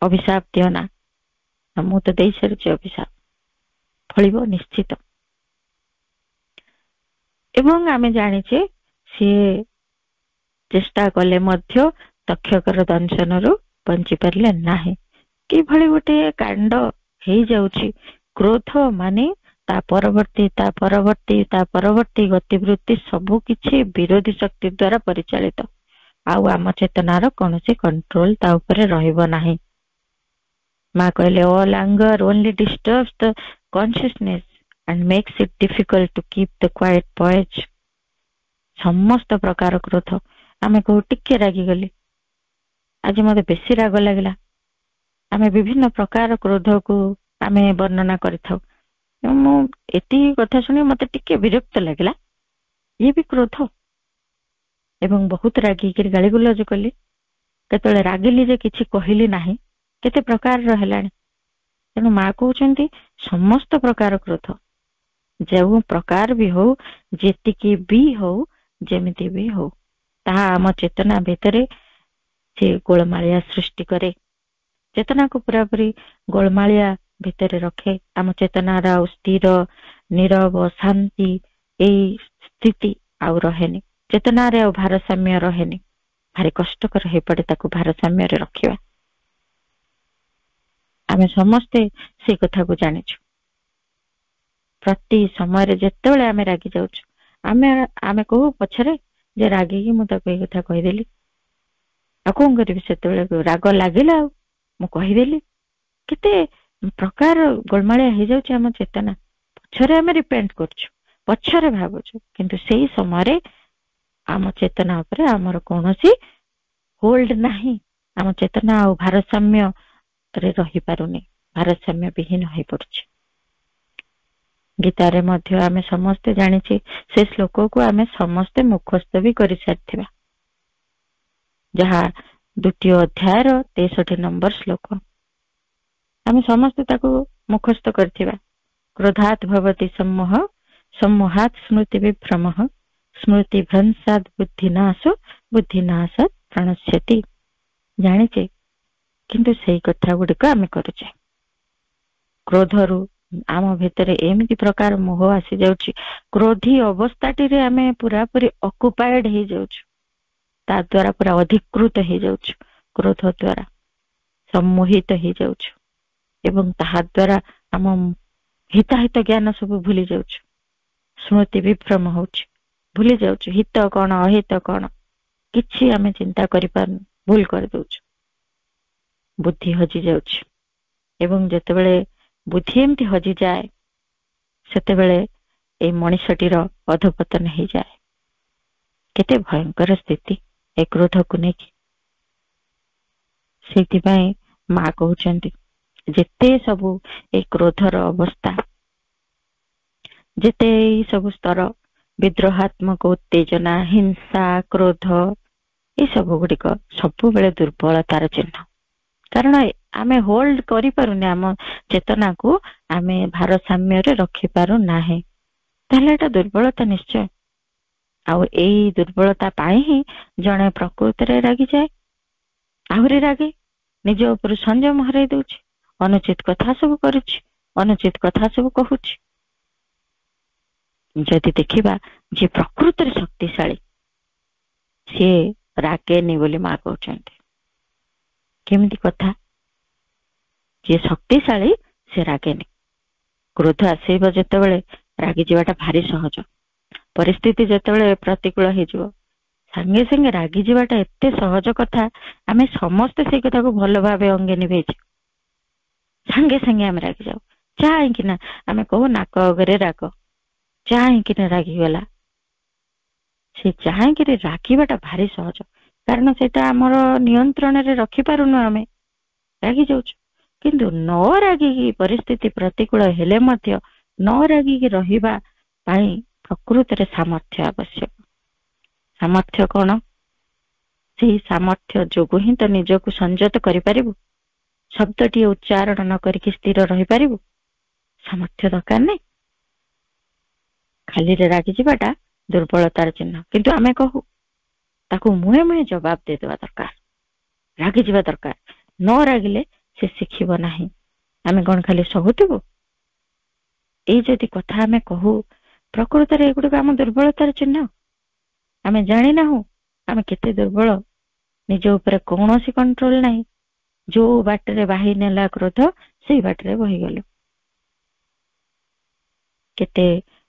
ଅଭିଶାପ ଦିଅ ନା। ମୁଁ ତ ଦେଇ ସାରିଛି ଅଭିଶାପ, ଫଳିବ ନିଶ୍ଚିତ। ଏବଂ ଆମେ ଜାଣିଛେ ସିଏ ଚେଷ୍ଟା କଲେ ମଧ୍ୟ ତକ୍ଷକର ଦଂଶନରୁ ବଞ୍ଚି ପାରିଲେ ନାହିଁ। କିଭଳି ଗୋଟେ କାଣ୍ଡ ହେଇଯାଉଛି। କ୍ରୋଧ ମାନେ ତା ପରବର୍ତ୍ତୀ ଗତିବୃତ୍ତି ସବୁ କିଛି ବିରୋଧୀ ଶକ୍ତି ଦ୍ଵାରା ପରିଚାଳିତ। ଆଉ ଆମ ଚେତନାର କୌଣସି କଣ୍ଟ୍ରୋଲ ତା ଉପରେ ରହିବ ନାହିଁ। ମା କହିଲେ, all anger only disturbs the consciousness and makes it difficult to keep the quiet voice. ସମସ୍ତ ପ୍ରକାର କ୍ରୋଧ, ଆମେ କହୁ ଟିକେ ରାଗିଗଲି, ଆଜି ମତେ ବେଶୀ ରାଗ ଲାଗିଲା। ଆମେ ବିଭିନ୍ନ ପ୍ରକାର କ୍ରୋଧକୁ ଆମେ ବର୍ଣ୍ଣନା କରିଥାଉ। ମୁଁ ଏତିକି କଥା ଶୁଣି ମତେ ଟିକେ ବିରକ୍ତ ଲାଗିଲା, ଇଏ ବି କ୍ରୋଧ। ଏବଂ ବହୁତ ରାଗିକିରି ଗାଳିଗୁଲଜ କଲି, କେତେବେଳେ ରାଗିଲି ଯେ କିଛି କହିଲି ନାହିଁ, କେତେ ପ୍ରକାରର ହେଲାଣି। ତେଣୁ ମା କହୁଛନ୍ତି ସମସ୍ତ ପ୍ରକାର କ୍ରୋଧ, ଯେଉଁ ପ୍ରକାର ବି ହଉ, ଯେତିକି ବି ହଉ, ଯେମିତି ବି ହଉ, ତାହା ଆମ ଚେତନା ଭିତରେ ସେ ଗୋଳମାଳିଆ ସୃଷ୍ଟି କରେ। ଚେତନାକୁ ପୁରାପୁରି ଗୋଳମାଳିଆ ଭିତରେ ରଖେ। ଆମ ଚେତନାର ଆଉ ସ୍ଥିର, ନୀରବ, ଶାନ୍ତି ଏଇ ସ୍ଥିତି ଆଉ ରହେନି। ଚେତନାରେ ଆଉ ଭାରସାମ୍ୟ ରହେନି। ଭାରି କଷ୍ଟକର ହେଇପଡେ ତାକୁ ଭାରସାମ୍ୟରେ ରଖିବା। ଆମେ ସମସ୍ତେ ସେ କଥାକୁ ଜାଣିଛୁ। ପ୍ରତି ସମୟରେ ଯେତେବେଳେ ଆମେ ରାଗି ଯାଉଛୁ, ଆମେ କହୁ ପଛରେ ଯେ ରାଗିକି ମୁଁ ତାକୁ ଏଇ କଥା କହିଦେଲି। ଆଉ କଣ କରିବି, ସେତେବେଳେ ରାଗ ଲାଗିଲା, ଆଉ ମୁଁ କହିଦେଲି। କେତେ ପ୍ରକାର ଗୋଳମାଳିଆ ହେଇଯାଉଛି ଆମ ଚେତନା। ପଛରେ ଆମେ ରିପେଣ୍ଟ କରୁଛୁ, ପଛରେ ଭାବୁଛୁ, କିନ୍ତୁ ସେଇ ସମୟରେ ଆମ ଚେତନା ଉପରେ ଆମର କୌଣସି ହୋଲ୍ଡ ନାହିଁ। ଆମ ଚେତନା ଆଉ ଭାରସାମ୍ୟରେ ରହିପାରୁନି, ଭାରସାମ୍ୟ ବିହୀନ ହେଇପଡୁଛି। ଗୀତାରେ ମଧ୍ୟ ଆମେ ସମସ୍ତେ ଜାଣିଛେ, ସେ ଶ୍ଲୋକକୁ ଆମେ ସମସ୍ତେ ମୁଖସ୍ଥ ବି କରିସାରିଥିବା, ଯାହା 2ୟ ଅଧ୍ୟାୟର 63 ନମ୍ବର ଶ୍ଲୋକ। ଆମେ ସମସ୍ତେ ତାକୁ ମୁଖସ୍ଥ କରିଥିବା। କ୍ରୋଧାତ୍ ଭବତି ସମ୍ମୋହ, ସମ୍ମୋହାତ୍ ସ୍ମୃତି ବିଭ୍ରମ, ସ୍ମୃତି ଭ୍ରଂଶାତ୍ ବୁଦ୍ଧିନାଶ, ବୁଦ୍ଧିନାଶାତ୍ ପ୍रणश्यति। ଜାଣିଛେ, କିନ୍ତୁ ସେଇ କଥା ଗୁଡିକ ଆମେ କରୁଛେ। କ୍ରୋଧରୁ ଆମ ଭିତରେ ଏମିତି ପ୍ରକାର ମୋହ ଆସିଯାଉଛି, କ୍ରୋଧୀ ଅବସ୍ଥାଟିରେ ଆମେ ପୁରାପୁରି ଅକୁପାଏଡ ହେଇଯାଉଛୁ, ତା ଦ୍ଵାରା ପୁରା ଅଧିକୃତ ହେଇଯାଉଛୁ, କ୍ରୋଧ ଦ୍ଵାରା ସମ୍ମୋହିତ ହେଇଯାଉଛୁ ଏବଂ ତାହା ଦ୍ଵାରା ଆମ ହିତାହିତ ଜ୍ଞାନ ସବୁ ଭୁଲି ଯାଉଛୁ। ସ୍ମୃତି ବିଭ୍ରମ ହଉଛି, ଭୁଲି ଯାଉଛୁ ହିତ କଣ ଅହିତ କଣ, କିଛି ଆମେ ଚିନ୍ତା କରିପାରୁନୁ, ଭୁଲ କରିଦଉଛୁ, ବୁଦ୍ଧି ହଜି ଯାଉଛି। ଏବଂ ଯେତେବେଳେ ବୁଦ୍ଧି ଏମିତି ହଜିଯାଏ, ସେତେବେଳେ ଏଇ ମଣିଷଟିର ଅଧପତନ ହେଇଯାଏ। କେତେ ଭୟଙ୍କର ସ୍ଥିତି ଏ କ୍ରୋଧକୁ ନେଇକି। ସେଇଥିପାଇଁ ମା କହୁଛନ୍ତି, ଯେତେ ସବୁ ଏଇ କ୍ରୋଧର ଅବସ୍ଥା, ଯେତେ ଏଇ ସବୁ ସ୍ତର, ବିଦ୍ରୋହାତ୍ମକ ଉତ୍ତେଜନା, ହିଂସା, କ୍ରୋଧ, ଏଇ ସବୁ ଗୁଡିକ ସବୁବେଳେ ଦୁର୍ବଳତାର ଚିହ୍ନ। କାରଣ ଆମେ ହୋଲ୍ଡ କରିପାରୁନେ ଆମ ଚେତନାକୁ, ଆମେ ଭାରସାମ୍ୟରେ ରଖିପାରୁ ନାହିଁ, ତାହେଲେ ଏଟା ଦୁର୍ବଳତା ନିଶ୍ଚୟ। ଆଉ ଏଇ ଦୁର୍ବଳତା ପାଇଁ ହିଁ ଜଣେ ପ୍ରକୃତରେ ରାଗିଯାଏ, ଆହୁରି ରାଗେ, ନିଜ ଉପରୁ ସଂଯମ ହରାଇ ଦଉଛି, ଅନୁଚିତ କଥା ସବୁ କରୁଛି, ଅନୁଚିତ କଥା ସବୁ କହୁଛି। ଯଦି ଦେଖିବା ଯିଏ ପ୍ରକୃତରେ ଶକ୍ତିଶାଳୀ ସିଏ ରାଗେନି ବୋଲି ମା କହୁଛନ୍ତି। କେମିତି କଥା? ଯିଏ ଶକ୍ତିଶାଳୀ ସେ ରାଗେନି। କ୍ରୋଧ ଆସିବ ଯେତେବେଳେ ରାଗିଯିବାଟା ଭାରି ସହଜ। ପରିସ୍ଥିତି ଯେତେବେଳେ ପ୍ରତିକୂଳ ହେଇଯିବ ସାଙ୍ଗେ ସାଙ୍ଗେ ରାଗିଯିବାଟା ଏତେ ସହଜ କଥା। ଆମେ ସମସ୍ତେ ସେଇ କଥାକୁ ଭଲ ଭାବେ ଅଙ୍ଗେ ନିଭେଇଛୁ। ସାଙ୍ଗେ ସାଙ୍ଗେ ଆମେ ରାଗିଯାଉ, ଚାହିଁକିନା ଆମେ କହୁ ନାକ ଅଗରେ ରାଗ, ଚାହିଁକିନା ରାଗିଗଲା। ସେ ଚାହିଁକିରି ରାଗିବାଟା ଭାରି ସହଜ, କାରଣ ସେଇଟା ଆମର ନିୟନ୍ତ୍ରଣରେ ରଖିପାରୁନୁ, ଆମେ ରାଗି ଯାଉଛୁ। କିନ୍ତୁ ନ ରାଗିକି ପରିସ୍ଥିତି ପ୍ରତିକୂଳ ହେଲେ ମଧ୍ୟ ନ ରାଗିକି ରହିବା ପାଇଁ ପ୍ରକୃତରେ ସାମର୍ଥ୍ୟ ଆବଶ୍ୟକ। ସାମର୍ଥ୍ୟ କଣ? ସେହି ସାମର୍ଥ୍ୟ ଯୋଗୁ ହିଁ ତ ନିଜକୁ ସଂଯତ କରିପାରିବୁ। ଶବ୍ଦଟିଏ ଉଚ୍ଚାରଣ ନ କରିକି ସ୍ଥିର ରହିପାରିବୁ। ସାମର୍ଥ୍ୟ ଦରକାର ନାହିଁ। ଖାଲିରେ ରାଗିଯିବାଟା ଦୁର୍ବଳତାର ଚିହ୍ନ। କିନ୍ତୁ ଆମେ କହୁ ତାକୁ ମୁହେଁ ମୁହେଁ ଜବାବ ଦେଇଦେବା ଦରକାର, ରାଗିଯିବା ଦରକାର। ନ ରାଗିଲେ ସେ ଶିଖିବ ନାହିଁ। ଆମେ କଣ ଖାଲି ସହୁଥିବୁ? ଏଇ ଯଦି କଥା ଆମେ କହୁ, ପ୍ରକୃତରେ ଏଗୁଡିକ ଆମ ଦୁର୍ବଳତାର ଚିହ୍ନ। ଆମେ ଜାଣିନାହୁଁ ଆମେ କେତେ ଦୁର୍ବଳ। ନିଜ ଉପରେ କୌଣସି କଣ୍ଟ୍ରୋଲ ନାହିଁ। ଯୋଉ ବାଟରେ ବାହି ନେଲା କ୍ରୋଧ ସେଇ ବାଟରେ ବହିଗଲୁ। କେତେ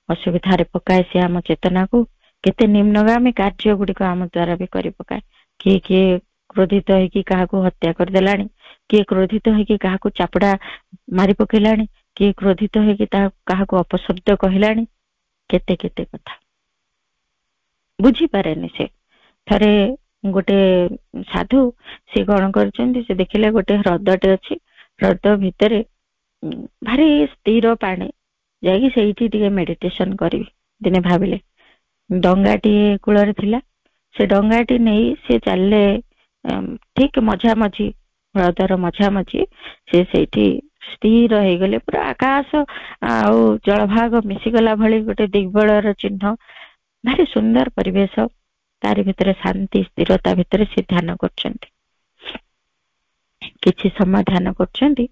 ଅସୁବିଧାରେ ପକାଏ ସେ ଆମ ଚେତନାକୁ, କେତେ ନିମ୍ନଗାମୀ କାର୍ଯ୍ୟ ଗୁଡିକ ଆମ ଦ୍ୱାରା ବି କରି ପକାଏ। କିଏ କିଏ କ୍ରୋଧିତ ହେଇକି କାହାକୁ ହତ୍ୟା କରିଦେଲାଣି, କିଏ କ୍ରୋଧିତ ହେଇକି କାହାକୁ ଚାପୁଡା ମାରି ପକେଇଲାଣି, କିଏ କ୍ରୋଧିତ ହେଇକି କାହାକୁ ଅପଶବ୍ଦ କହିଲାଣି। କେତେ କେତେ କଥା ବୁଝିପାରେନି ସେ। ଥରେ ଗୋଟେ ସାଧୁ ସେ କଣ କରିଛନ୍ତି, ସେ ଦେଖିଲେ ଗୋଟେ ହ୍ରଦଟେ ଅଛି, ହ୍ରଦ ଭିତରେ ଭାରି ସ୍ଥିର ପାଣି, ଯାଇକି ସେଇଠି ଟିକେ ମେଡିଟେସନ କରିବି ଦିନେ ଭାବିଲେ। ଡଙ୍ଗାଟିଏ କୂଳରେ ଥିଲା, ସେ ଡଙ୍ଗାଟି ନେଇ ସେ ଚାଲିଲେ ଠିକ ମଝାମଝି, ହ୍ରଦର ମଝାମଝି। ସେ ସେଇଠି ସ୍ଥିର ହେଇଗଲେ। ପୁରା ଆକାଶ ଆଉ ଜଳଭାଗ ମିଶିଗଲା ଭଳି ଗୋଟେ ଦିଗ୍ବଳୟର ଚିହ୍ନ। ଭାରି ସୁନ୍ଦର ପରିବେଶ, ତାରି ଭିତରେ ଶାନ୍ତି ସ୍ଥିରତା ଭିତରେ ସେ ଧ୍ୟାନ କରୁଛନ୍ତି। କିଛି ସମୟ ଧ୍ୟାନ କରୁଛନ୍ତି,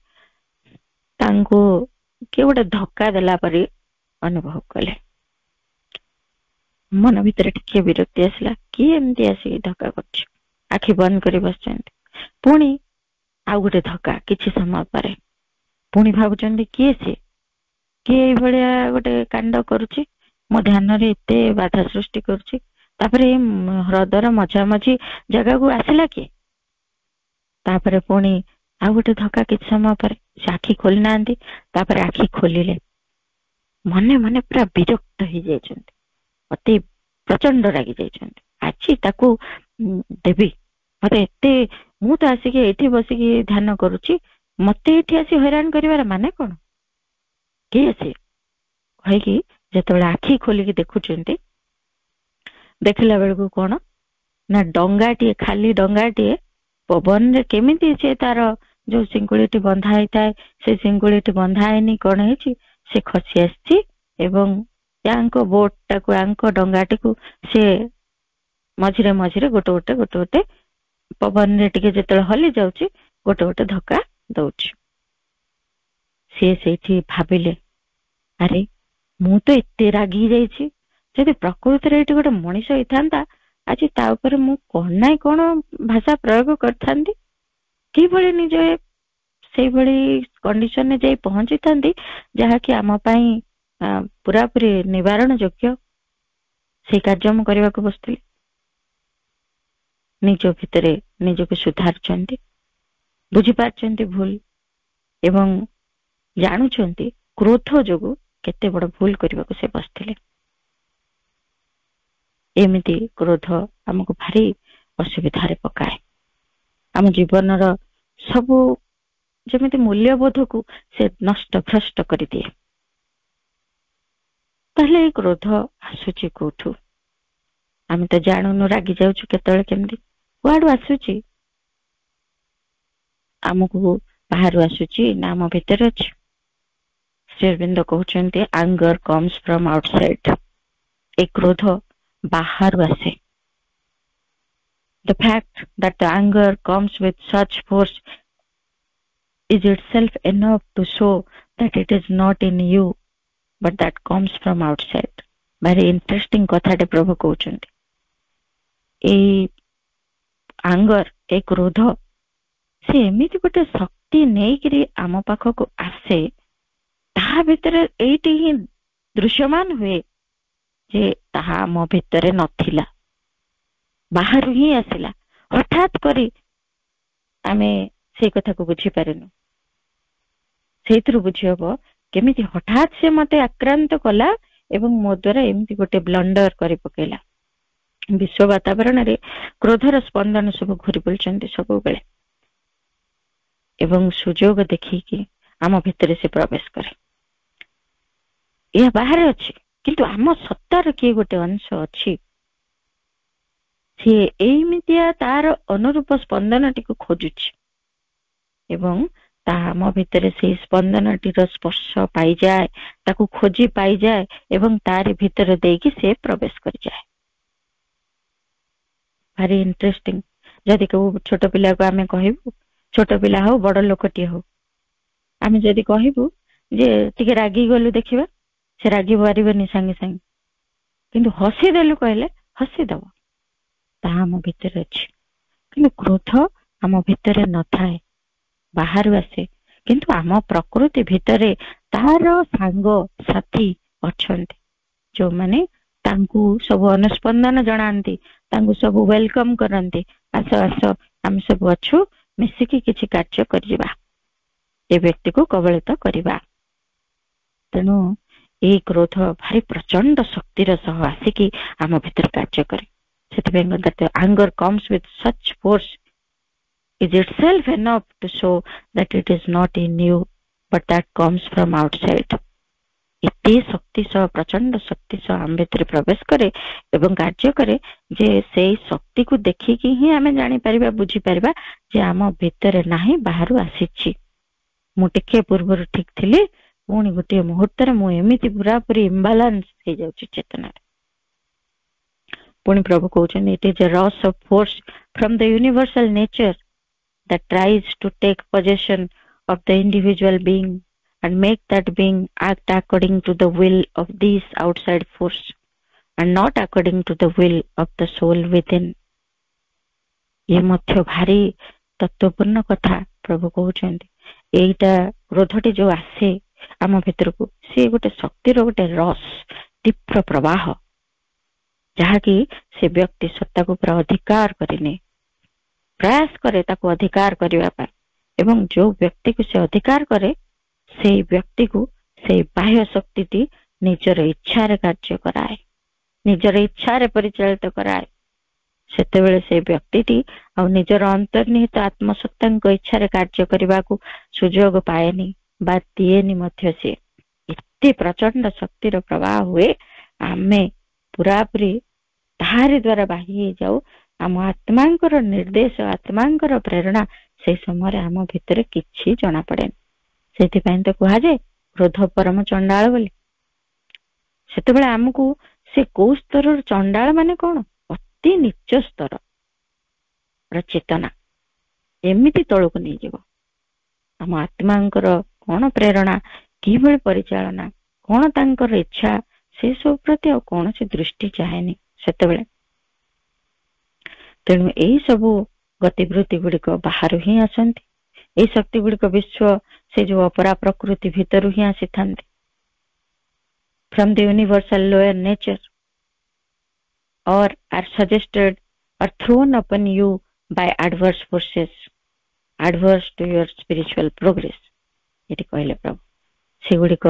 ତାଙ୍କୁ କିଏ ଗୋଟେ ଧକ୍କା ଦେଲା ପରି ଅନୁଭବ କଲେ। ମନ ଭିତରେ ଟିକେ ବିରକ୍ତି ଆସିଲା, କିଏ ଏମିତି ଆସିକି ଧକ୍କା କରୁଛି। ଆଖି ବନ୍ଦ କରି ବସିଛନ୍ତି। ପୁଣି ଆଉ ଗୋଟେ ଧକ୍କା କିଛି ସମୟ ପରେ। ପୁଣି ଭାବୁଛନ୍ତି କିଏ ସେ, କିଏ ଏଇଭଳିଆ ଗୋଟେ କାଣ୍ଡ କରୁଛି, ମୋ ଧ୍ୟାନରେ ଏତେ ବାଧା ସୃଷ୍ଟି କରୁଛି। ତାପରେ ହ୍ରଦର ମଝାମଝି ଜାଗାକୁ ଆସିଲା କିଏ? ତାପରେ ପୁଣି ଆଉ ଗୋଟେ ଧକ୍କା କିଛି ସମୟ ପରେ। ସେ ଆଖି ଖୋଲି ନାହାନ୍ତି, ତାପରେ ଆଖି ଖୋଲିଲେ। ମନେ ମନେ ପୁରା ବିରକ୍ତ ହେଇଯାଇଛନ୍ତି, ଅତି ପ୍ରଚଣ୍ଡ ରାଗି ଯାଇଛନ୍ତି। ଆଜି ତାକୁ ଦେବି, ମତେ ଏତେ, ମୁଁ ତ ଆସିକି ଏଇଠି ବସିକି ଧ୍ୟାନ କରୁଛି, ମତେ ଏଇଠି ଆସି ହଇରାଣ କରିବାର ମାନେ କଣ? କିଏ ସେ କହିକି ଯେତେବେଳେ ଆଖି ଖୋଲିକି ଦେଖୁଛନ୍ତି, ଦେଖିଲା ବେଳକୁ କଣ ନା ଡଙ୍ଗାଟିଏ, ଖାଲି ଡଙ୍ଗାଟିଏ ପବନରେ କେମିତି ସେ ତାର ଯୋଉ ଶିଙ୍ଗୁଳିଟି ବନ୍ଧା ହେଇଥାଏ ସେ ଶିଙ୍ଗୁଳିଟି ବନ୍ଧା ହେଇନି, କଣ ହେଇଛି ସେ ଖସି ଆସିଛି ଏବଂ ୟାଙ୍କ ବୋଟ ଟାକୁ, ୟାଙ୍କ ଡଙ୍ଗାଟିକୁ ସେ ମଝିରେ ମଝିରେ ଗୋଟେ ଗୋଟେ ପବନରେ ଟିକେ ଯେତେବେଳେ ହଲି ଯାଉଛି ଗୋଟେ ଗୋଟେ ଧକ୍କା ଦଉଛି। ସିଏ ସେଇଠି ଭାବିଲେ, ଆରେ ମୁଁ ତ ଏତେ ରାଗି ଯାଇଛି, ଯଦି ପ୍ରକୃତରେ ଏଇଠି ଗୋଟେ ମଣିଷ ହେଇଥାନ୍ତା ଆଜି ତା ଉପରେ ମୁଁ କଣ ନାଇଁ କଣ ଭାଷା ପ୍ରୟୋଗ କରିଥାନ୍ତି, କିଭଳି ନିଜେ ସେଇଭଳି କଣ୍ଡିସନରେ ଯାଇ ପହଞ୍ଚିଥାନ୍ତି ଯାହାକି ଆମ ପାଇଁ ପୁରାପୁରି ନିବାରଣ ଯୋଗ୍ୟ। ସେଇ କାର୍ଯ୍ୟ ମୁଁ କରିବାକୁ ବସିଥିଲି। ନିଜ ଭିତରେ ନିଜକୁ ସୁଧାରୁଛନ୍ତି, ବୁଝିପାରୁଛନ୍ତି ଭୁଲ ଏବଂ ଜାଣୁଛନ୍ତି କ୍ରୋଧ ଯୋଗୁ କେତେ ବଡ ଭୁଲ କରିବାକୁ ସେ ବସିଥିଲେ। ଏମିତି କ୍ରୋଧ ଆମକୁ ଭାରି ଅସୁବିଧାରେ ପକାଏ। ଆମ ଜୀବନର ସବୁ ଯେମିତି ମୂଲ୍ୟବୋଧକୁ ସେ ନଷ୍ଟ ଭ୍ରଷ୍ଟ କରିଦିଏ। ତାହେଲେ ଏଇ କ୍ରୋଧ ଆସୁଛି କୋଉଠୁ? ଆମେ ତ ଜାଣୁନୁ, ରାଗି ଯାଉଛୁ କେତେବେଳେ କେମିତି, କୁଆଡୁ ଆସୁଛି? ଆମକୁ ବାହାରୁ ଆସୁଛି ନା ଆମ ଭିତରେ ଅଛି? ଶ୍ରୀ ଅରବିନ୍ଦ କହୁଛନ୍ତି anger comes from outside। ଏ କ୍ରୋଧ ବାହାରୁ ଆସେ। The fact that the anger comes with such force is itself enough to show that it is not in you but that comes from outside. Very interesting କଥାଟେ ପ୍ରଭୁ କହୁଛନ୍ତି। ଏଇ ଆଙ୍ଗର, ଏ କ୍ରୋଧ, ସେ ଏମିତି ଗୋଟେ ଶକ୍ତି ନେଇକିରି ଆମ ପାଖକୁ ଆସେ, ତାହା ଭିତରେ ଏଇଟି ହିଁ ଦୃଶ୍ୟମାନ ହୁଏ ଯେ ତାହା ଆମ ଭିତରେ ନଥିଲା, ବାହାରୁ ହିଁ ଆସିଲା। ହଠାତ୍ କରି ଆମେ ସେଇ କଥାକୁ ବୁଝିପାରିନୁ। ସେଇଥିରୁ ବୁଝିହବ କେମିତି ହଠାତ୍ ସେ ମତେ ଆକ୍ରାନ୍ତ କଲା ଏବଂ ମୋ ଦ୍ୱାରା ଏମିତି ଗୋଟେ ବ୍ଲଣ୍ଡର କରି ପକେଇଲା। ବିଶ୍ୱ ବାତାବରଣରେ କ୍ରୋଧର ସ୍ପନ୍ଦନ ସବୁ ଘୁରି ବୁଲୁଛନ୍ତି ସବୁବେଳେ ଏବଂ ସୁଯୋଗ ଦେଖିକି ଆମ ଭିତରେ ସେ ପ୍ରବେଶ କରେ। ଏହା ବାହାରେ ଅଛି, କିନ୍ତୁ ଆମ ସତ୍ତାର କିଏ ଗୋଟେ ଅଂଶ ଅଛି, ସିଏ ଏଇମିତିଆ ତାର ଅନୁରୂପ ସ୍ପନ୍ଦନଟିକୁ ଖୋଜୁଛି ଏବଂ ତାହା ଆମ ଭିତରେ ସେଇ ସ୍ପନ୍ଦନଟିର ସ୍ପର୍ଶ ପାଇଯାଏ, ତାକୁ ଖୋଜି ପାଇଯାଏ ଏବଂ ତାରି ଭିତରେ ଦେଇକି ସେ ପ୍ରବେଶ କରିଯାଏ। ଭାରି ଇଣ୍ଟରେଷ୍ଟିଂ। ଯଦି କୋଉ ଛୋଟ ପିଲାକୁ ଆମେ କହିବୁ, ଛୋଟ ପିଲା ହଉ ବଡ ଲୋକଟିଏ ହଉ, ଆମେ ଯଦି କହିବୁ ଯେ ଟିକେ ରାଗି ଗଲୁ ଦେଖିବା, ସେ ରାଗି ପାରିବନି ସାଙ୍ଗେ ସାଙ୍ଗେ, କିନ୍ତୁ ହସିଦେଲୁ କହିଲେ ହସିଦବ, ତାହା ଆମ ଭିତରେ ଅଛି। କିନ୍ତୁ କ୍ରୋଧ ଆମ ଭିତରେ ନଥାଏ, ବାହାରୁ ଆସେ, କିନ୍ତୁ ଆମ ପ୍ରକୃତି ଭିତରେ ତାର ସାଙ୍ଗ ସାଥୀ ଅଛନ୍ତି ଯୋଉମାନେ ତାଙ୍କୁ ସବୁ ଅନୁସ୍ପନ୍ଦନ ଜଣାନ୍ତି, ତାଙ୍କୁ ସବୁ ୱେଲକମ କରନ୍ତି, ଆସ ଆସ ଆମେ ସବୁ ଅଛୁ, ମିଶିକି କିଛି କାର୍ଯ୍ୟ କରିବା, ଏ ବ୍ୟକ୍ତିକୁ କବଳିତ କରିବା। ତେଣୁ ଏଇ କ୍ରୋଧ ଭାରି ପ୍ରଚଣ୍ଡ ଶକ୍ତିର ସହ ଆସିକି ଆମ ଭିତରେ କାର୍ଯ୍ୟ କରେ। ସେଥିପାଇଁ anger comes with such force is itself enough to show that it is not in you but that comes from outside. ଏତେ ଶକ୍ତି ସହ, ପ୍ରଚଣ୍ଡ ଶକ୍ତି ସହ ଆମ ଭିତରେ ପ୍ରବେଶ କରେ ଏବଂ କାର୍ଯ୍ୟ କରେ ଯେ ସେଇ ଶକ୍ତିକୁ ଦେଖିକି ହିଁ ଆମେ ଜାଣିପାରିବା, ବୁଝିପାରିବା ଯେ ଆମ ଭିତରେ ନାହିଁ, ବାହାରୁ ଆସିଛି। ମୁଁ ଟିକେ ପୂର୍ବରୁ ଠିକ ଥିଲି, ପୁଣି ଗୋଟିଏ ମୁହୂର୍ତ୍ତରେ ମୁଁ ଏମିତି ପୁରାପୁରି ଇମ୍ବାଲାନ୍ସ ହେଇଯାଉଛି ଚେତନାରେ। ପୁଣି ପ୍ରଭୁ କହୁଛନ୍ତି it is a rush of force from the universal nature that tries to take possession of the individual being and make that being act according to the will of this outside force and not according to the will of the soul within. ये ମଧ୍ୟ ଭାରି ତତ୍ତ୍ୱପୂର୍ଣ୍ଣ କଥା ପ୍ରଭୁ କହୁଛନ୍ତି। ଏଇଟା କ୍ରୋଧଟି ଯୋଉ ଆସେ ଆମ ଭିତରକୁ, ସେ ଗୋଟେ ଶକ୍ତିର ଗୋଟେ ରସ, ତୀବ୍ର ପ୍ରବାହ, ଯାହାକି ସେ ବ୍ୟକ୍ତି ସତ୍ତାକୁ ପୁରା ଅଧିକାର କରିନିଏ, ପ୍ରୟାସ କରେ ତାକୁ ଅଧିକାର କରିବା ପାଇଁ, ଏବଂ ଯୋଉ ବ୍ୟକ୍ତିକୁ ସେ ଅଧିକାର କରେ ସେଇ ବ୍ୟକ୍ତିକୁ ସେଇ ବାହ୍ୟ ଶକ୍ତିଟି ନିଜର ଇଚ୍ଛାରେ କାର୍ଯ୍ୟ କରାଏ, ନିଜର ଇଚ୍ଛାରେ ପରିଚାଳିତ କରାଏ। ସେତେବେଳେ ସେ ବ୍ୟକ୍ତିଟି ଆଉ ନିଜର ଅନ୍ତର୍ନିହିତ ଆତ୍ମସତ୍ତାଙ୍କ ଇଚ୍ଛାରେ କାର୍ଯ୍ୟ କରିବାକୁ ସୁଯୋଗ ପାଏନି ବା ଦିଏନି ମଧ୍ୟ। ସେ ଏତେ ପ୍ରଚଣ୍ଡ ଶକ୍ତିର ପ୍ରବାହ ହୁଏ, ଆମେ ପୁରାପୁରି ତାହାରି ଦ୍ୱାରା ବାହି ହେଇଯାଉ। ଆମ ଆତ୍ମାଙ୍କର ନିର୍ଦ୍ଦେଶ, ଆତ୍ମାଙ୍କର ପ୍ରେରଣା ସେଇ ସମୟରେ ଆମ ଭିତରେ କିଛି ଜଣା ପଡେନି। ସେଥିପାଇଁ ତ କୁହାଯାଏ କ୍ରୋଧ ପରମ ଚଣ୍ଡାଳ ବୋଲି। ସେତେବେଳେ ଆମକୁ ସେ କୋଉ ସ୍ତରର ଚଣ୍ଡାଳ ମାନେ କଣ, ଅତି ନିଚ ସ୍ତର ଚେତନା ଏମିତି ତଳକୁ ନେଇଯିବ। ଆମ ଆତ୍ମାଙ୍କର କଣ ପ୍ରେରଣା, କିଭଳି ପରିଚାଳନା, କଣ ତାଙ୍କର ଇଚ୍ଛା, ସେ ସବୁ ପ୍ରତି ଆଉ କୌଣସି ଦୃଷ୍ଟି ଯାଏନି ସେତେବେଳେ। ତେଣୁ ଏଇ ସବୁ ଗତିବୃତ୍ତି ଗୁଡିକ ବାହାରୁ ହିଁ ଆସନ୍ତି। ଏଇ ଶକ୍ତି ଗୁଡିକ ବିଶ୍ୱ ସେ ଯୋଉ ଅପରା ପ୍ରକୃତି ଭିତରୁ ହିଁ ଆସିଥାନ୍ତି, from the universal lower nature, or are suggested or thrown upon you by adverse forces adverse to your spiritual progress. ଏଠି କହିଲେ ପ୍ରଭୁ, ସେଗୁଡିକ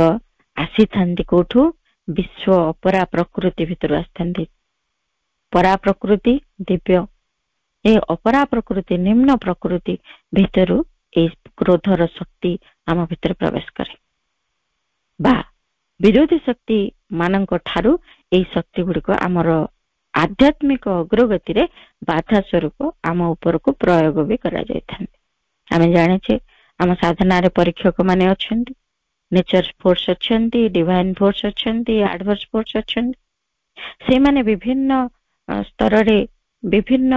ଆସିଥାନ୍ତି କୋଉଠୁ, ବିଶ୍ୱ ଅପରା ପ୍ରକୃତି ଭିତରୁ ଆସିଥାନ୍ତି। ପରା ପ୍ରକୃତି ଦିବ୍ୟ, ଏ ଅପରା ପ୍ରକୃତି, ନିମ୍ନ ପ୍ରକୃତି ଭିତରୁ ଏଇ କ୍ରୋଧର ଶକ୍ତି ଆମ ଭିତରେ ପ୍ରବେଶ କରେ, ବା ବିରୋଧୀ ଶକ୍ତି ମାନଙ୍କ ଠାରୁ ଏଇ ଶକ୍ତି ଗୁଡିକ ଆମର ଆଧ୍ୟାତ୍ମିକ ଅଗ୍ରଗତିରେ ବାଧା ସ୍ୱରୂପ ଆମ ଉପରକୁ ପ୍ରୟୋଗ ବି କରାଯାଇଥାନ୍ତି। ଆମେ ଜାଣିଛେ ଆମ ସାଧନାରେ ପରୀକ୍ଷକ ମାନେ ଅଛନ୍ତି, ନେଚର ଫୋର୍ସ ଅଛନ୍ତି, ଡିଭାଇନ ଫୋର୍ସ ଅଛନ୍ତି, ଆଡଭର୍ସ ଫୋର୍ସ ଅଛନ୍ତି। ସେମାନେ ବିଭିନ୍ନ ସ୍ତରରେ, ବିଭିନ୍ନ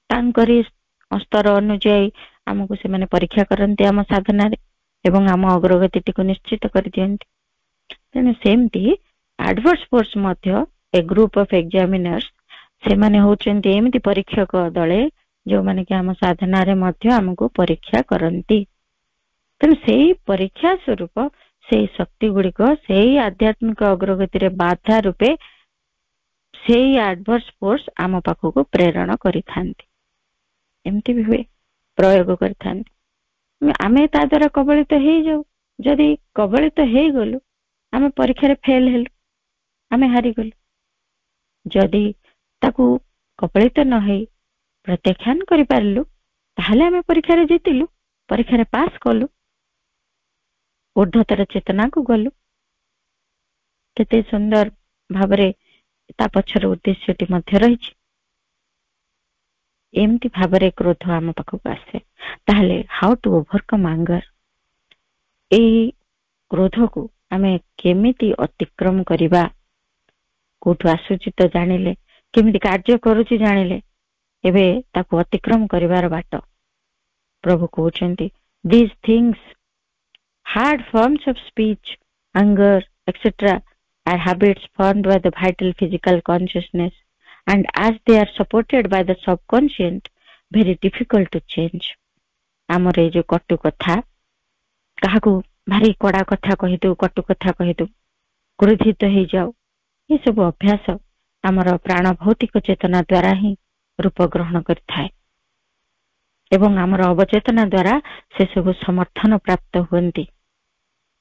ତାଙ୍କରି ସ୍ତର ଅନୁଯାୟୀ ଆମକୁ ସେମାନେ ପରୀକ୍ଷା କରନ୍ତି ଆମ ସାଧନାରେ ଏବଂ ଆମ ଅଗ୍ରଗତିଟିକୁ ନିଶ୍ଚିତ କରିଦିଅନ୍ତି। ତେଣୁ ସେମିତି ଆଡଭର୍ସ ଫୋର୍ସ ମଧ୍ୟ ଏ ଗ୍ରୁପ ଅଫ ଏକ୍ସାମିନର୍ସ ସେମାନେ ହଉଛନ୍ତି ଏମିତି ପରୀକ୍ଷକ ଦଳେ ଯୋଉମାନେ କି ଆମ ସାଧନାରେ ମଧ୍ୟ ଆମକୁ ପରୀକ୍ଷା କରନ୍ତି। ତେଣୁ ସେଇ ପରୀକ୍ଷା ସ୍ୱରୂପ ସେଇ ଶକ୍ତି ଗୁଡିକ ସେଇ ଆଧ୍ୟାତ୍ମିକ ଅଗ୍ରଗତିରେ ବାଧା ରୂପେ ସେଇ ଆଡଭର୍ସ ଫୋର୍ସ ଆମ ପାଖକୁ ପ୍ରେରଣ କରିଥାନ୍ତି। ଏମିତି ବି ହୁଏ, ପ୍ରୟୋଗ କରିଥାନ୍ତି। ଆମେ ତା ଦ୍ୱାରା କବଳିତ ହେଇଯାଉ। ଯଦି କବଳିତ ହେଇଗଲୁ ଆମେ ପରୀକ୍ଷାରେ ଫେଲ ହେଲୁ, ଆମେ ହାରିଗଲୁ। ଯଦି ତାକୁ କବଳିତ ନ ହେଇ ପ୍ରତ୍ୟାଖ୍ୟାନ କରିପାରିଲୁ ତାହେଲେ ଆମେ ପରୀକ୍ଷାରେ ଜିତିଲୁ, ପରୀକ୍ଷାରେ ପାସ୍ କଲୁ, ଊର୍ଦ୍ଧ୍ୱତର ଚେତନାକୁ ଗଲୁ। କେତେ ସୁନ୍ଦର ଭାବରେ ତା ପଛର ଉଦ୍ଦେଶ୍ୟଟି ମଧ୍ୟ ରହିଛି। ଏମିତି ଭାବରେ କ୍ରୋଧ ଆମ ପାଖକୁ ଆସେ। ତାହେଲେ ହାଉ ଟୁ ଓଭରକମ୍ ଆଙ୍ଗର, ଏଇ କ୍ରୋଧକୁ ଆମେ କେମିତି ଅତିକ୍ରମ କରିବା? କୋଉଠୁ ଆସୁଛି ତ ଜାଣିଲେ, କେମିତି କାର୍ଯ୍ୟ କରୁଛି ଜାଣିଲେ, ଏବେ ତାକୁ ଅତିକ୍ରମ କରିବାର ବାଟ ପ୍ରଭୁ କହୁଛନ୍ତି। These things, hard forms of speech, anger, etc. are habits formed by the vital physical consciousness, and as they are supported by the subconscious, very difficult to change. ଆମର ଏଇ ଯୋଉ କଟୁ କଥା, କାହାକୁ ଭାରି କଡା କଥା କହିଦଉ, କଟୁ କଥା କହିଦଉ, କ୍ରୋଧିତ ହେଇଯାଉ, ଏ ସବୁ ଅଭ୍ୟାସ ଆମର ପ୍ରାଣ ଭୌତିକ ଚେତନା ଦ୍ୱାରା ହିଁ ରୂପ ଗ୍ରହଣ କରିଥାଏ ଏବଂ ଆମର ଅବଚେତନା ଦ୍ୱାରା ସେ ସବୁ ସମର୍ଥନ ପ୍ରାପ୍ତ ହୁଅନ୍ତି।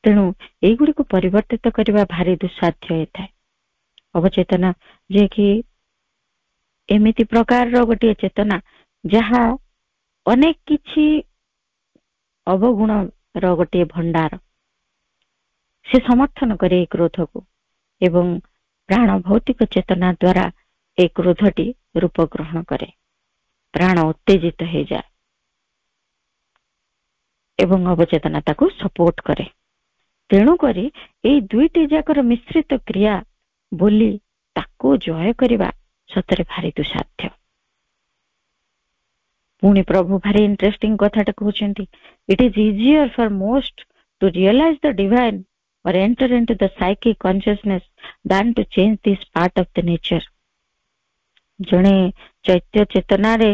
ତେଣୁ ଏଇଗୁଡିକୁ ପରିବର୍ତ୍ତିତ କରିବା ଭାରି ଦୁଃସାଧ୍ୟ ହେଇଥାଏ। ଅବଚେତନା ଯିଏକି ଏମିତି ପ୍ରକାରର ଗୋଟିଏ ଚେତନା ଯାହା ଅନେକ କିଛି ଅବଗୁଣର ଗୋଟିଏ ଭଣ୍ଡାର, ସେ ସମର୍ଥନ କରେ ଏହି କ୍ରୋଧକୁ ଏବଂ ପ୍ରାଣ ଭୌତିକ ଚେତନା ଦ୍ୱାରା ଏହି କ୍ରୋଧଟି ରୂପ ଗ୍ରହଣ କରେ, ପ୍ରାଣ ଉତ୍ତେଜିତ ହେଇଯାଏ ଏବଂ ଅବଚେତନା ତାକୁ ସପୋର୍ଟ କରେ। ତେଣୁକରି ଏଇ ଦୁଇଟି ଯାକର ମିଶ୍ରିତ କ୍ରିୟା ବୋଲି ତାକୁ ଜୟ କରିବା ସତରେ ଭାରି ଦୁଃସାଧ୍ୟ। ପୁଣି ପ୍ରଭୁ ଭାରି ଇଣ୍ଟରେଷ୍ଟିଂ କଥାଟା କହୁଛନ୍ତି, it is easier for most to realize the divine or enter into the psychic consciousness than to change this part of the nature. ଜଣେ ଚୈତ୍ୟ ଚେତନାରେ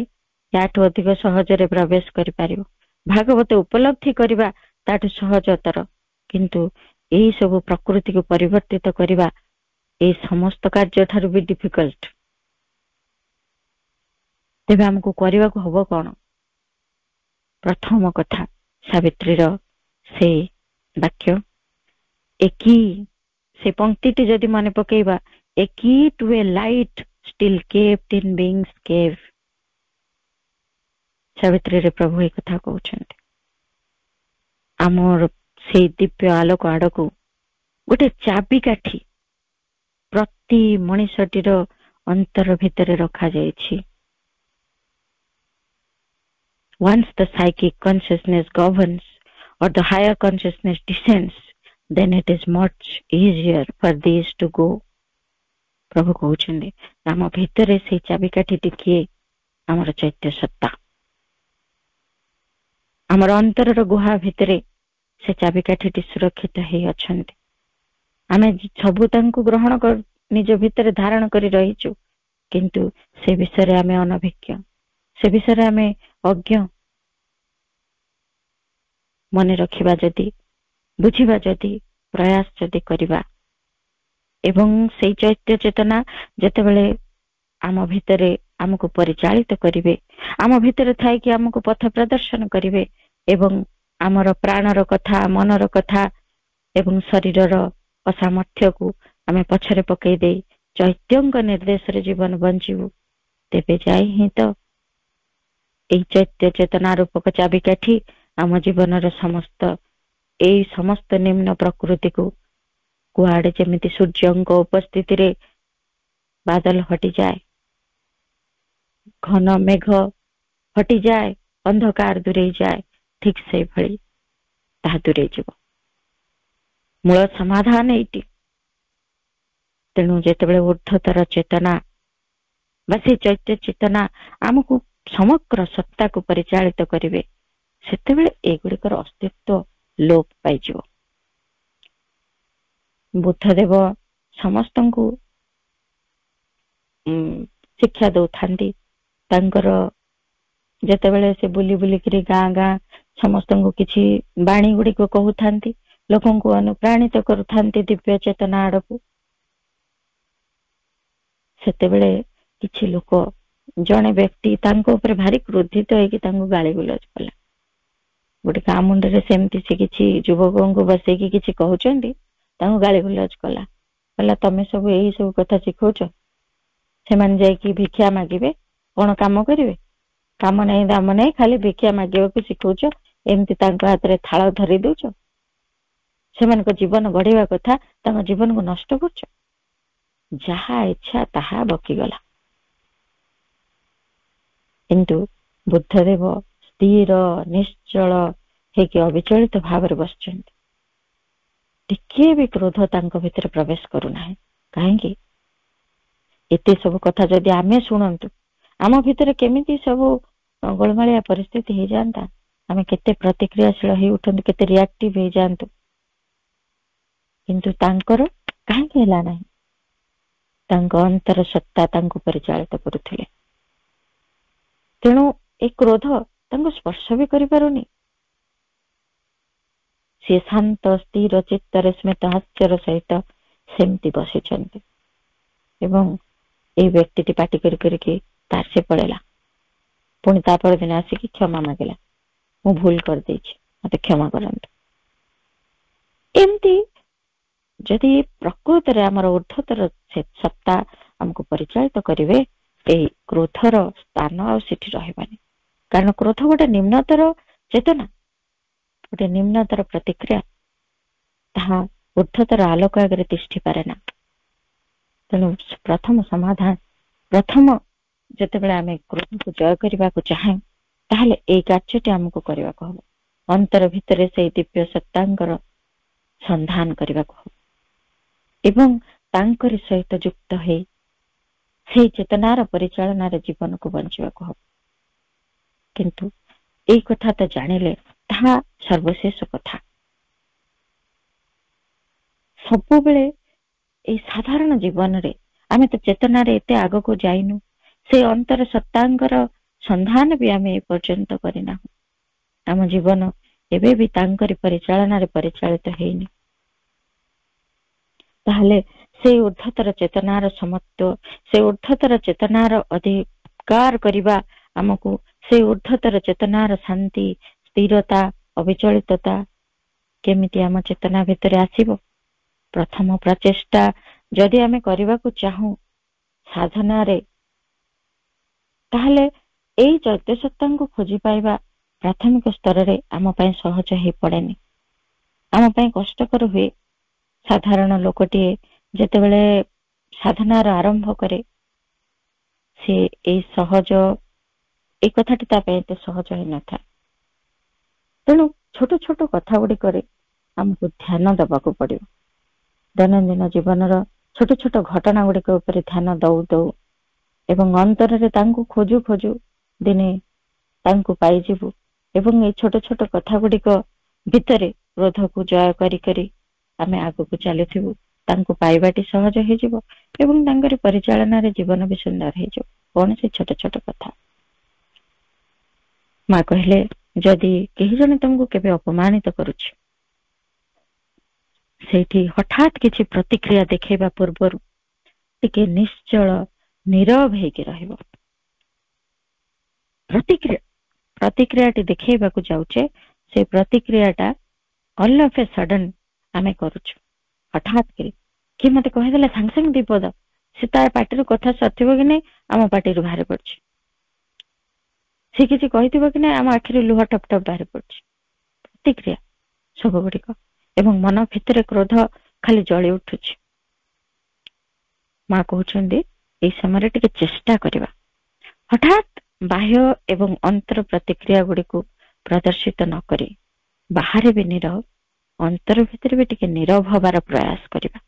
ୟାଠୁ ଅଧିକ ସହଜରେ ପ୍ରବେଶ କରିପାରିବ। ଭାଗବତ ଉପଲବ୍ଧି କରିବା ତାଠୁ ସହଜତର, କିନ୍ତୁ ଏହି ସବୁ ପ୍ରକୃତିକୁ ପରିବର୍ତ୍ତିତ କରିବା এই ସମସ୍ତ କାର୍ଯ୍ୟ ଠାରୁ ବି ଡିଫିକଲ୍ଟ। ତେବେ ଆମକୁ କରିବାକୁ ହବ କଣ? ପ୍ରଥମ କଥା, ସାବିତ୍ରୀର ସେ ବାକ୍ୟ, A key, ସେ ପଂକ୍ତିଟି ଯଦି ମନେ ପକେଇବା, A key to a light still kept in being's cave. ସାବିତ୍ରୀରେ ପ୍ରଭୁ ଏ କଥା କହୁଛନ୍ତି। ଆମର ସେଇ ଦିବ୍ୟ ଆଲୋକ ଆଡକୁ ଗୋଟେ ଚାବିକାଠି ପ୍ରତି ମଣିଷଟିର ଅନ୍ତର ଭିତରେ ରଖାଯାଇଛି। Once the psychic consciousness governs or the higher consciousness descends, then it is much easier for these to go. ପ୍ରଭୁ କହୁଛନ୍ତି ଆମ ଭିତରେ ସେଇ ଚାବିକାଠିଟି କିଏ? ଆମର ଚୈତ୍ୟ ସତ୍ତା। ଆମର ଅନ୍ତରର ଗୁହା ଭିତରେ ସେ ଚାବିକାଠିଟି ସୁରକ୍ଷିତ ହେଇ ଅଛନ୍ତି। ଆମେ ସବୁ ତାଙ୍କୁ ଗ୍ରହଣ ନିଜ ଭିତରେ ଧାରଣ କରି ରହିଛୁ, କିନ୍ତୁ ସେ ବିଷୟରେ ଆମେ ଅନଭିଜ୍ଞ, ସେ ବିଷୟରେ ଆମେ ଅଜ୍ଞ। ମନେ ରଖିବା ଯଦି, ବୁଝିବା ଯଦି, ପ୍ରୟାସ ଯଦି କରିବା ଏବଂ ସେଇ ଚୈତ୍ୟ ଚେତନା ଯେତେବେଳେ ଆମ ଭିତରେ ଆମକୁ ପରିଚାଳିତ କରିବେ, ଆମ ଭିତରେ ଥାଇକି ଆମକୁ ପଥ ପ୍ରଦର୍ଶନ କରିବେ ଏବଂ ଆମର ପ୍ରାଣର କଥା, ମନର କଥା ଏବଂ ଶରୀରର ଅସାମର୍ଥ୍ୟକୁ ଆମେ ପଛରେ ପକେଇ ଦେଇ ଚୈତ୍ୟଙ୍କ ନିର୍ଦ୍ଦେଶରେ ଜୀବନ ବଞ୍ଚିବୁ, ତେବେ ଯାଇ ହିଁ ତ ଏଇ ଚୈତ୍ୟ ଚେତନା ରୂପକ ଚାବିକାଠି ଆମ ଜୀବନର ଏଇ ସମସ୍ତ ନିମ୍ନ ପ୍ରକୃତିକୁ କୁଆଡେ ଯେମିତି ସୂର୍ଯ୍ୟଙ୍କ ଉପସ୍ଥିତିରେ ବାଦଲ ହଟିଯାଏ, ଘନ ମେଘ ହଟିଯାଏ, ଅନ୍ଧକାର ଦୂରେଇ ଯାଏ, ଠିକ ସେଇଭଳି ତାହା ଦୂରେଇ ଯିବ। ମୂଳ ସମାଧାନ ଏଇଟି। ତେଣୁ ଯେତେବେଳେ ଊର୍ଦ୍ଧ୍ୱତର ଚେତନା ବା ସେ ଚୈତ୍ୟ ଚେତନା ଆମକୁ ସମଗ୍ର ସତ୍ତାକୁ ପରିଚାଳିତ କରିବେ, ସେତେବେଳେ ଏଗୁଡିକର ଅସ୍ତିତ୍ୱ ଲୋପ ପାଇଯିବ। ବୁଦ୍ଧଦେବ ସମସ୍ତଙ୍କୁ ଶିକ୍ଷା ଦଉଥାନ୍ତି। ତାଙ୍କର ଯେତେବେଳେ ସେ ବୁଲି ବୁଲିକିରି ଗାଁ ଗାଁ ସମସ୍ତଙ୍କୁ କିଛି ବାଣୀ ଗୁଡିକ କହୁଥାନ୍ତି, ଲୋକଙ୍କୁ ଅନୁପ୍ରାଣିତ କରୁଥାନ୍ତି ଦିବ୍ୟ ଚେତନା ଆଡକୁ। ସେତେବେଳେ କିଛି ଲୋକ, ଜଣେ ବ୍ୟକ୍ତି ତାଙ୍କ ଉପରେ ଭାରି କ୍ରୋଧିତ ହେଇକି ତାଙ୍କୁ ଗାଳି ଗୁଲଜ କଲା। ଗୋଟେ ଗାଁ ମୁଣ୍ଡରେ ସେମିତି ସେ କିଛି ଯୁବକଙ୍କୁ ବସେଇକି କିଛି କହୁଛନ୍ତି, ତାଙ୍କୁ ଗାଳି ଗୁଲଜ କଲା। କହିଲା ତମେ ସବୁ ଏଇ ସବୁ କଥା ଶିଖଉଛ, ସେମାନେ ଯାଇକି ଭିକ୍ଷା ମାଗିବେ, କଣ କାମ କରିବେ? କାମ ନାହିଁ ଦାମ ନାହିଁ, ଖାଲି ଭିକ୍ଷା ମାଗିବାକୁ ଶିଖଉଛ। ଏମିତି ତାଙ୍କ ହାତରେ ଥାଳ ଧରି ଦଉଛ। ସେମାନଙ୍କ ଜୀବନ ଗଢିବା କଥା, ତାଙ୍କ ଜୀବନକୁ ନଷ୍ଟ କରୁଛ। ଯାହା ଇଚ୍ଛା ତାହା ବକିଗଲା। କିନ୍ତୁ ବୁଦ୍ଧଦେବ ସ୍ଥିର ନିଶ୍ଚଳ ହେଇକି ଅବିଚଳିତ ଭାବରେ ବସିଛନ୍ତି। ଟିକିଏ ବି କ୍ରୋଧ ତାଙ୍କ ଭିତରେ ପ୍ରବେଶ କରୁନାହିଁ। କାହିଁକି? ଏତେ ସବୁ କଥା ଯଦି ଆମେ ଶୁଣନ୍ତୁ, ଆମ ଭିତରେ କେମିତି ସବୁ ଗୋଳମାଳିଆ ପରିସ୍ଥିତି ହେଇଯାଆନ୍ତା। ଆମେ କେତେ ପ୍ରତିକ୍ରିୟାଶୀଳ ହେଇ ଉଠନ୍ତୁ, କେତେ ରିଆକ୍ଟିଭ ହେଇଯାଆନ୍ତୁ। କିନ୍ତୁ ତାଙ୍କର କାହିଁକି ହେଲା ନାହିଁ? ତାଙ୍କ ଅନ୍ତର ସତ୍ତା ତାଙ୍କୁ ପରିଚାଳିତ କରୁଥିଲେ। ତେଣୁ ଏ କ୍ରୋଧ ତାଙ୍କୁ ସ୍ପର୍ଶ ବି କରିପାରୁନି। ସେ ଶାନ୍ତ ସ୍ଥିର ଚିତ୍ତରେ ସ୍ମିତ ହାସ୍ୟର ସହିତ ସେମିତି ବସିଛନ୍ତି। ଏବଂ ଏଇ ବ୍ୟକ୍ତିଟି ପାଟି କରି କରିକି ତାର ସେ ପଳେଇଲା। ପୁଣି ତା ପରଦିନ ଆସିକି କ୍ଷମା ମାଗିଲା, ମୁଁ ଭୁଲ କରିଦେଇଛି, ମତେ କ୍ଷମା କରନ୍ତୁ। ଏମିତି ଯଦି ପ୍ରକୃତରେ ଆମର ଊର୍ଦ୍ଧ୍ୱତର ସତ୍ତା ଆମକୁ ପରିଚାଳିତ କରିବେ, ଏଇ କ୍ରୋଧର ସ୍ଥାନ ଆଉ ସେଠି ରହିବନି। କାରଣ କ୍ରୋଧ ଗୋଟେ ନିମ୍ନତର ଚେତନା, ଗୋଟେ ନିମ୍ନତର ପ୍ରତିକ୍ରିୟା, ତାହା ଊର୍ଦ୍ଧ୍ୱତର ଆଲୋକ ଆଗରେ ତିଷ୍ଠି ପାରେ ନା। ତେଣୁ ପ୍ରଥମ ସମାଧାନ, ପ୍ରଥମ ଯେତେବେଳେ ଆମେ କ୍ରୋଧକୁ ଜୟ କରିବାକୁ ଚାହେଁ, ତାହେଲେ ଏଇ କାର୍ଯ୍ୟଟି ଆମକୁ କରିବାକୁ ହବ। ଅନ୍ତର ଭିତରେ ସେଇ ଦିବ୍ୟ ସତ୍ତାଙ୍କର ସନ୍ଧାନ କରିବାକୁ ହବ ଏବଂ ତାଙ୍କରି ସହିତ ଯୁକ୍ତ ହେଇ ସେଇ ଚେତନାର ପରିଚାଳନାରେ ଜୀବନକୁ ବଞ୍ଚିବାକୁ ହବ। କିନ୍ତୁ ଏଇ କଥା ତ ଜାଣିଲେ ତାହା ସର୍ବଶେଷ କଥା। ସବୁବେଳେ ଏଇ ସାଧାରଣ ଜୀବନରେ ଆମେ ତ ଚେତନାରେ ଏତେ ଆଗକୁ ଯାଇନୁ, ସେ ଅନ୍ତର ସତ୍ତାଙ୍କର ସନ୍ଧାନ ବି ଆମେ ଏ ପର୍ଯ୍ୟନ୍ତ କରିନାହୁଁ। ଆମ ଜୀବନ ଏବେ ବି ତାଙ୍କରି ପରିଚାଳନାରେ ପରିଚାଳିତ ହେଇନି। ତାହେଲେ ସେଇ ଊର୍ଦ୍ଧ୍ୱତର ଚେତନାର ସମତ୍ୱ, ସେ ଊର୍ଦ୍ଧ୍ୱତର ଚେତନାର ଅଧିକାର କରିବା ଆମକୁ, ସେଇ ଊର୍ଦ୍ଧ୍ୱତର ଚେତନାର ଶାନ୍ତି, ସ୍ଥିରତା, ଅବିଚଳିତତା କେମିତି ଆମ ଚେତନା ଭିତରେ ଆସିବ? ପ୍ରଥମ ପ୍ରଚେଷ୍ଟା ଯଦି ଆମେ କରିବାକୁ ଚାହୁଁ ସାଧନାରେ, ତାହେଲେ ଏଇ ଚୈତ୍ୟ ସତ୍ତାଙ୍କୁ ଖୋଜି ପାଇବା ପ୍ରାଥମିକ ସ୍ତରରେ ଆମ ପାଇଁ ସହଜ ହେଇପଡେନି, ଆମ ପାଇଁ କଷ୍ଟକର ହୁଏ। ସାଧାରଣ ଲୋକଟିଏ ଯେତେବେଳେ ସାଧନାର ଆରମ୍ଭ କରେ, ସେ ଏଇ କଥାଟି ତା ପାଇଁ ଏତେ ସହଜ ହେଇନଥାଏ। ତେଣୁ ଛୋଟ ଛୋଟ କଥା ଗୁଡିକରେ ଆମକୁ ଧ୍ୟାନ ଦେବାକୁ ପଡିବ। ଦୈନନ୍ଦିନ ଜୀବନର ଛୋଟ ଛୋଟ ଘଟଣା ଗୁଡିକ ଉପରେ ଧ୍ୟାନ ଦଉ ଦଉ ଏବଂ ଅନ୍ତରରେ ତାଙ୍କୁ ଖୋଜୁ ଖୋଜୁ ଦିନେ ତାଙ୍କୁ ପାଇଯିବୁ ଏବଂ ଏଇ ଛୋଟ ଛୋଟ କଥା ଗୁଡିକ ଭିତରେ କ୍ରୋଧକୁ ଜୟ କରି କରି ଆମେ ଆଗକୁ ଚାଲିଥିବୁ। ତାଙ୍କୁ ପାଇବାଟି ସହଜ ହେଇଯିବ ଏବଂ ତାଙ୍କରି ପରିଚାଳନାରେ ଜୀବନ ବି ସୁନ୍ଦର ହେଇଯିବ। କୌଣସି ଛୋଟ ଛୋଟ କଥା। ମା କହିଲେ, ଯଦି କେହି ଜଣେ ତମକୁ କେବେ ଅପମାନିତ କରୁଛି, ସେଇଠି ହଠାତ୍ କିଛି ପ୍ରତିକ୍ରିୟା ଦେଖେଇବା ପୂର୍ବରୁ ଟିକେ ନିଶ୍ଚଳ ନୀରବ ହେଇକି ରହିବ। ପ୍ରତିକ୍ରିୟାଟି ଦେଖେଇବାକୁ ଯାଉଛେ, ସେ ପ୍ରତିକ୍ରିୟାଟା ଅଲ୍ ଅଫ୍ ଏ ସଡନ୍ ଆମେ କରୁଛୁ। ହଠାତ୍ କରି କିଏ ମତେ କହିଦେଲା ସାଙ୍ଗେ ସାଙ୍ଗେ ବିପଦ, ସେ ତା ପାଟିରୁ କଥା ସରିଥିବ କି ନାଇଁ ଆମ ପାଟିରୁ ବାହାରି ପଡୁଛି। ସେ କିଛି କହିଥିବ କି ନାଇଁ ଆମ ଆଖିରୁ ଲୁହ ଟପ୍ ଟପ୍ ବାହାରି ପଡୁଛି। ପ୍ରତିକ୍ରିୟା ସବୁ ଗୁଡିକ, ଏବଂ ମନ ଭିତରେ କ୍ରୋଧ ଖାଲି ଜଳି ଉଠୁଛି। ମା କହୁଛନ୍ତି ଏଇ ସମୟରେ ଟିକେ ଚେଷ୍ଟା କରିବା, ହଠାତ୍ ବାହ୍ୟ ଏବଂ ଅନ୍ତର ପ୍ରତିକ୍ରିୟା ଗୁଡିକୁ ପ୍ରଦର୍ଶିତ ନ କରି ବାହାରେ ବି ନୀରବ, ଅନ୍ତର ଭିତରେ ବି ଟିକେ ନୀରବ ହବାର ପ୍ରୟାସ କରିବା।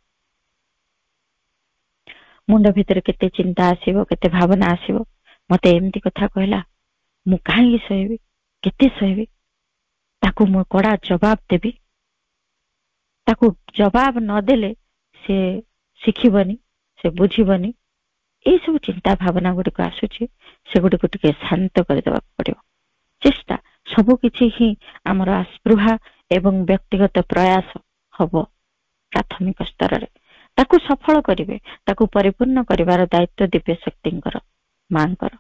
ମୁଣ୍ଡ ଭିତରେ କେତେ ଚିନ୍ତା ଆସିବ, କେତେ ଭାବନା ଆସିବ। ମତେ ଏମିତି କଥା କହିଲା, ମୁଁ କାହିଁକି ସହିବି, କେତେ ସହିବି? ତାକୁ ମୁଁ କଡା ଜବାବ ଦେବି। ତାକୁ ଜବାବ ନଦେଲେ ସେ ଶିଖିବନି, ସେ ବୁଝିବନି। ଏଇ ସବୁ ଚିନ୍ତା ଭାବନା ଗୁଡିକ ଆସୁଛି, ସେଗୁଡିକୁ ଟିକେ ଶାନ୍ତ କରିଦେବାକୁ ପଡିବ। ଚେଷ୍ଟା ସବୁ କିଛି ହିଁ ଆମର ଆସ୍ପୃହା ଏବଂ ବ୍ୟକ୍ତିଗତ ପ୍ରୟାସ ହବ ପ୍ରାଥମିକ ସ୍ତରରେ। ତାକୁ ସଫଳ କରିବେ, ତାକୁ ପରିପୂର୍ଣ୍ଣ କରିବାର ଦାୟିତ୍ୱ ଦିବ୍ୟ ଶକ୍ତିଙ୍କର, ମାଙ୍କର,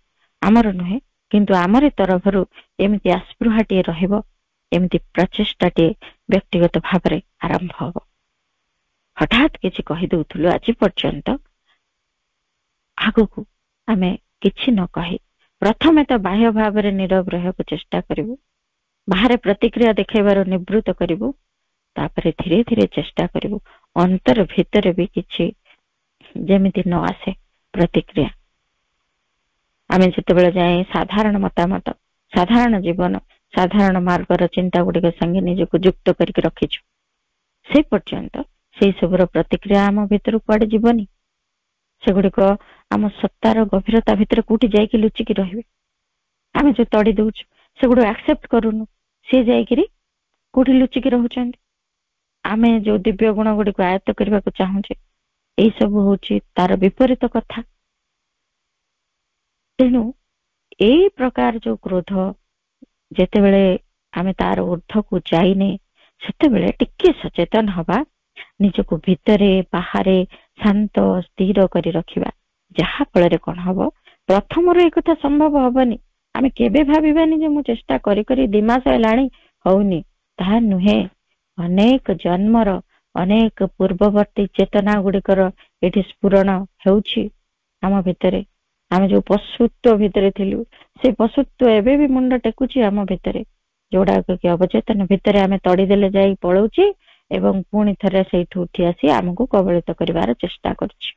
ଆମର ନୁହେଁ। କିନ୍ତୁ ଆମରି ତରଫରୁ ଏମିତି ଆସ୍ପୃହାଟିଏ ରହିବ, ଏମିତି ପ୍ରଚେଷ୍ଟାଟିଏ ବ୍ୟକ୍ତିଗତ ଭାବରେ ଆରମ୍ଭ ହବ। ହଠାତ୍ କିଛି କହିଦଉଥିଲୁ, ଆଜି ପର୍ଯ୍ୟନ୍ତ ଆଗକୁ ଆମେ କିଛି ନ କହି ପ୍ରଥମେ ତ ବାହ୍ୟ ଭାବରେ ନୀରବ ରହିବାକୁ ଚେଷ୍ଟା କରିବୁ, ବାହାରେ ପ୍ରତିକ୍ରିୟା ଦେଖାଇବାର ନିବୃତ୍ତ କରିବୁ। ତାପରେ ଧୀରେ ଧୀରେ ଚେଷ୍ଟା କରିବୁ ଅନ୍ତର ଭିତରେ ବି କିଛି ଯେମିତି ନ ଆସେ ପ୍ରତିକ୍ରିୟା। ଆମେ ଯେତେବେଳେ ଯାଏ ସାଧାରଣ ମତାମତ, ସାଧାରଣ ଜୀବନ, ସାଧାରଣ ମାର୍ଗର ଚିନ୍ତା ଗୁଡିକ ସାଙ୍ଗେ ନିଜକୁ ଯୁକ୍ତ କରିକି ରଖିଛୁ, ସେ ପର୍ଯ୍ୟନ୍ତ ସେଇ ସବୁର ପ୍ରତିକ୍ରିୟା ଆମ ଭିତରୁ କୁଆଡେ ଯିବନି। ସେଗୁଡିକ ଆମ ସତ୍ତାର ଗଭୀରତା ଭିତରେ କୋଉଠି ଯାଇକି ଲୁଚିକି ରହିବେ। ଆମେ ଯୋଉ ତଡି ଦଉଛୁ, ସେଗୁଡିକ ଆକ୍ସେପ୍ଟ କରୁନୁ, ସିଏ ଯାଇକିରି କୋଉଠି ଲୁଚିକି ରହୁଛନ୍ତି। ଆମେ ଯୋଉ ଦିବ୍ୟ ଗୁଣ ଗୁଡିକୁ ଆୟତ୍ତ କରିବାକୁ ଚାହୁଁଛେ, ଏଇ ସବୁ ହଉଛି ତାର ବିପରୀତ କଥା। ତେଣୁ ଏଇ ପ୍ରକାର ଯୋଉ କ୍ରୋଧ, ଯେତେବେଳେ ଆମେ ତାର ঊର୍ଦ୍ଧ୍ୱକୁ ଯାଇନେ, ସେତେବେଳେ ଟିକେ ସଚେତନ ହବା, ନିଜକୁ ଭିତରେ ବାହାରେ ଶାନ୍ତ ସ୍ଥିର କରି ରଖିବା। ଯାହା ଫଳରେ କଣ ହବ, ପ୍ରଥମରୁ ଏ କଥା ସମ୍ଭବ ହବନି। ଆମେ କେବେ ଭାବିବାନି ଯେ ମୁଁ ଚେଷ୍ଟା କରି କରି 2 ମାସ ହେଲାଣି ହଉନି, ତାହା ନୁହେଁ। ଅନେକ ଜନ୍ମର, ଅନେକ ପୂର୍ବବର୍ତ୍ତୀ ଚେତନା ଗୁଡିକର ଏଠି ସ୍ଫୁରଣ ହେଉଛି ଆମ ଭିତରେ। ଆମେ ଯୋଉ ପଶୁତ୍ୱ ଭିତରେ ଥିଲୁ, ସେ ପଶୁତ୍ୱ ଏବେ ବି ମୁଣ୍ଡ ଟେକୁଛି ଆମ ଭିତରେ, ଯୋଉଡାକ କି ଅବଚେତନ ଭିତରେ ଆମେ ତଡିଦେଲେ ଯାଇ ପଳଉଛି ଏବଂ ପୁଣି ଥରେ ସେଇଠୁ ଉଠି ଆସି ଆମକୁ କବଳିତ କରିବାର ଚେଷ୍ଟା କରୁଛି।